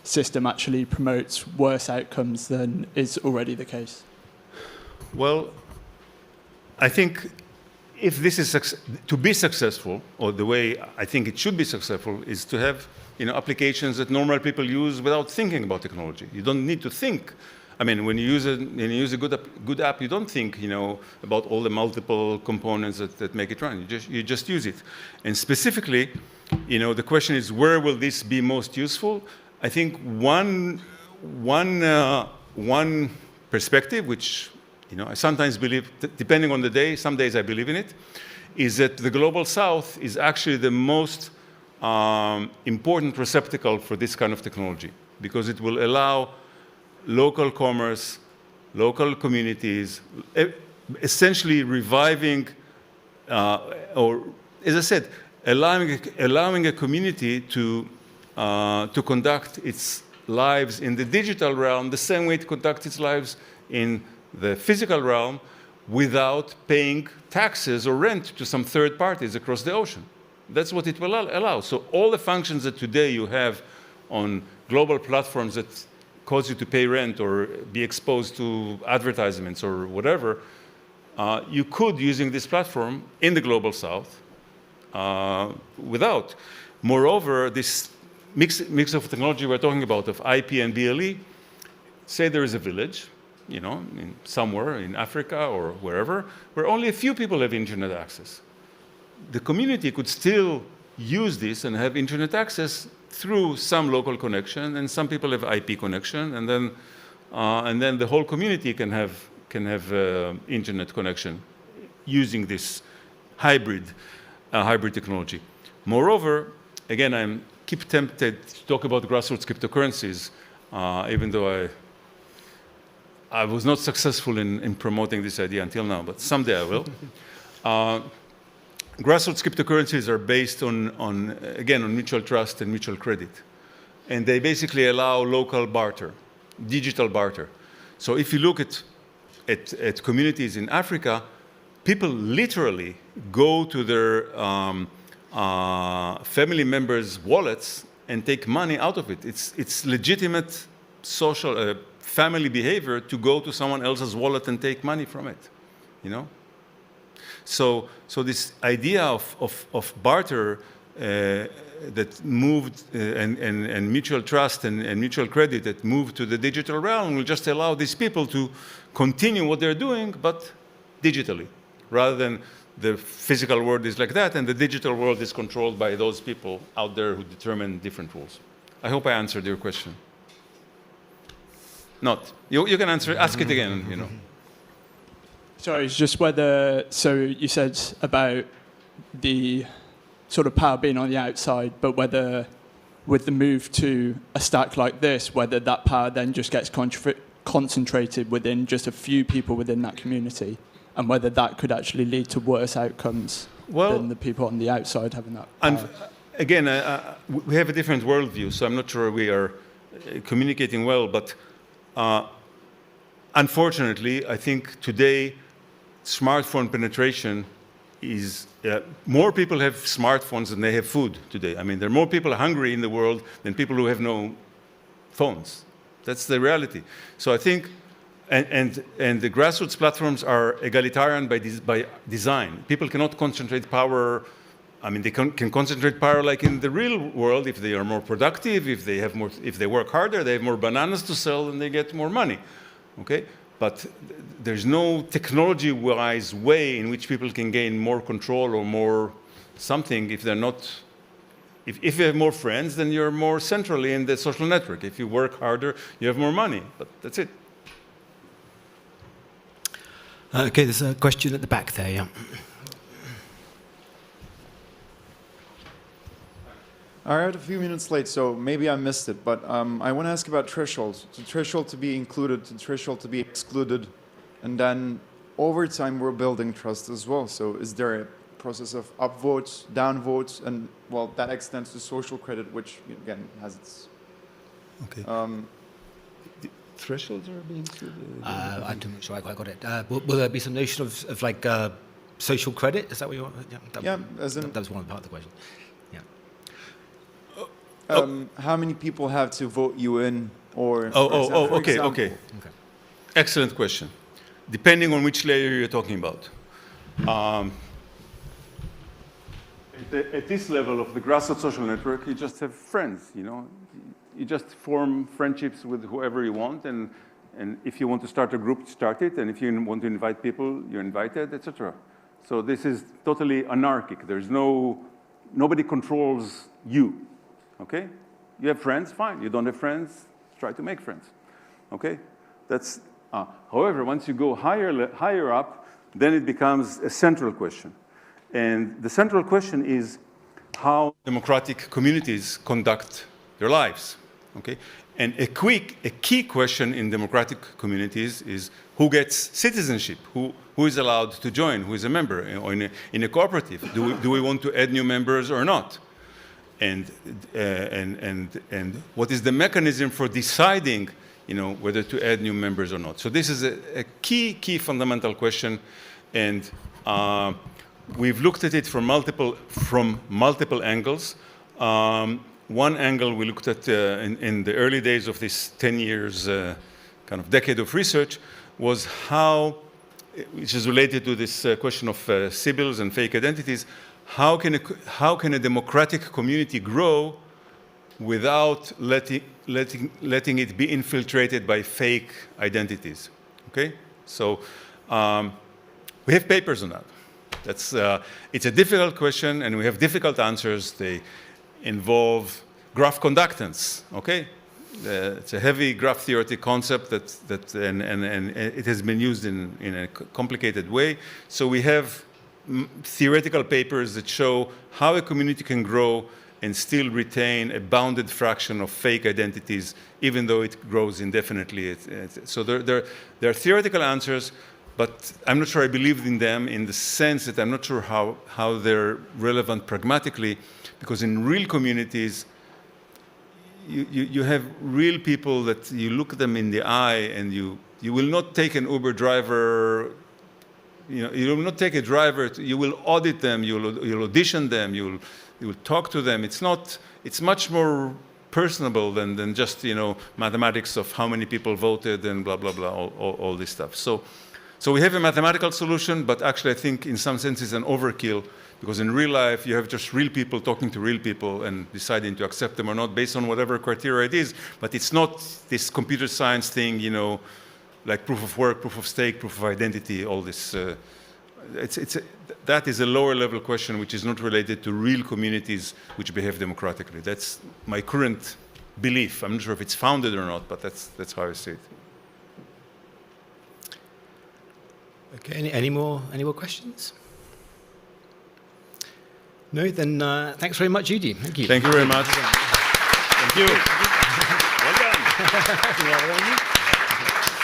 system actually promotes worse outcomes than is already the case? Well, I think if this is to be successful, or the way I think it should be successful, is to have, you know, applications that normal people use without thinking about technology. You don't need to think. I mean, when you use a good app, you don't think, you know, about all the multiple components that make it run. You just use it. And specifically, you know, the question is, where will this be most useful? I think one perspective, which, you know, I sometimes believe, depending on the day, some days I believe in it, is that the Global South is actually the most important receptacle for this kind of technology, because it will allow local commerce, local communities, essentially reviving, or as I said, allowing a community to conduct its lives in the digital realm the same way it conducts its lives in the physical realm without paying taxes or rent to some third parties across the ocean. That's what it will allow. So all the functions that today you have on global platforms that cause you to pay rent or be exposed to advertisements or whatever, you could, using this platform in the Global South, without. Moreover, this mix of technology we're talking about of IP and BLE, say there is a village, you know, somewhere in Africa or wherever, where only a few people have internet access. The community could still use this and have internet access through some local connection, and some people have IP connection, and then the whole community can have internet connection using this hybrid technology. Moreover, again, I keep tempted to talk about grassroots cryptocurrencies, even though I was not successful in promoting this idea until now, but someday I will. grassroots cryptocurrencies are based again, on mutual trust and mutual credit. And they basically allow local barter, digital barter. So if you look at communities in Africa, people literally go to their family members' wallets and take money out of it. It's legitimate social family behavior to go to someone else's wallet and take money from it, you know? So this idea of barter that moved and mutual trust and mutual credit that moved to the digital realm will just allow these people to continue what they're doing, but digitally, rather than the physical world is like that and the digital world is controlled by those people out there who determine different rules. I hope I answered your question. Not. You can ask it again, you know. Sorry, it's just whether, so you said about the sort of power being on the outside, but whether with the move to a stack like this, whether that power then just gets concentrated within just a few people within that community, and whether that could actually lead to worse outcomes than the people on the outside having that power. And again, we have a different worldview, so I'm not sure we are communicating well, but unfortunately, I think today, smartphone penetration is, more people have smartphones than they have food today. I mean, there are more people hungry in the world than people who have no phones. That's the reality. So I think, and the grassroots platforms are egalitarian by design. People cannot concentrate power. I mean, they can concentrate power like in the real world if they are more productive, if they work harder, they have more bananas to sell, and they get more money. Okay? But there's no technology-wise way in which people can gain more control or more something if they're not. If you have more friends, then you're more centrally in the social network. If you work harder, you have more money. But that's it. Okay, there's a question at the back there, yeah. I arrived a few minutes late, so maybe I missed it, but I want to ask about thresholds. The threshold to be included, the threshold to be excluded, and then over time we're building trust as well. So is there a process of upvotes, downvotes, and well, that extends to social credit, which again has its... Okay. Thresholds are being included? I'm not sure I quite got it. Will there be some notion of like social credit? Is that what you're... Yeah, that was one part of the question. How many people have to vote you in, or... Okay. Excellent question. Depending on which layer you're talking about. At this level of the grassroots social network, you just have friends, you know. You just form friendships with whoever you want, and if you want to start a group, start it, and if you want to invite people, you're invited, etc. So this is totally anarchic. There's nobody controls you. Okay? You have friends, fine. You don't have friends, try to make friends. Okay? That's, however, once you go higher up, then it becomes a central question. And the central question is how democratic communities conduct their lives. Okay? And a key question in democratic communities is who gets citizenship, who is allowed to join, who is a member, or in a cooperative. Do we want to add new members or not? And what is the mechanism for deciding, you know, whether to add new members or not? So this is a key fundamental question, and we've looked at it from multiple angles. One angle we looked at in the early days of this 10 years kind of decade of research was how, which is related to this question of symbols and fake identities. How can a democratic community grow without letting it be infiltrated by fake identities? Okay, so we have papers on that. It's a difficult question, and we have difficult answers. They involve graph conductance. Okay, it's a heavy graph theoretic concept and it has been used in a complicated way. So we have theoretical papers that show how a community can grow and still retain a bounded fraction of fake identities, even though it grows indefinitely. So there are theoretical answers. but I'm not sure I believe in them in the sense that I'm not sure how they're relevant pragmatically, because in real communities, you have real people that you look at them in the eye, and you will not take an Uber driver, you will not take a driver, you will audit them, you'll audition them, you will talk to them. It's much more personable than just, mathematics of how many people voted and blah, blah, blah, all this stuff. So we have a mathematical solution, but actually I think in some sense it's an overkill, because in real life you have just real people talking to real people and deciding to accept them or not based on whatever criteria it is, but it's not this computer science thing, like proof of work, proof of stake, proof of identity, all this. That is a lower level question which is not related to real communities which behave democratically. That's my current belief. I'm not sure if it's founded or not, but that's how I see it. Okay, any more questions? No, then thanks very much, Judy. Thank you. Thank you very much. Thank you. Well done.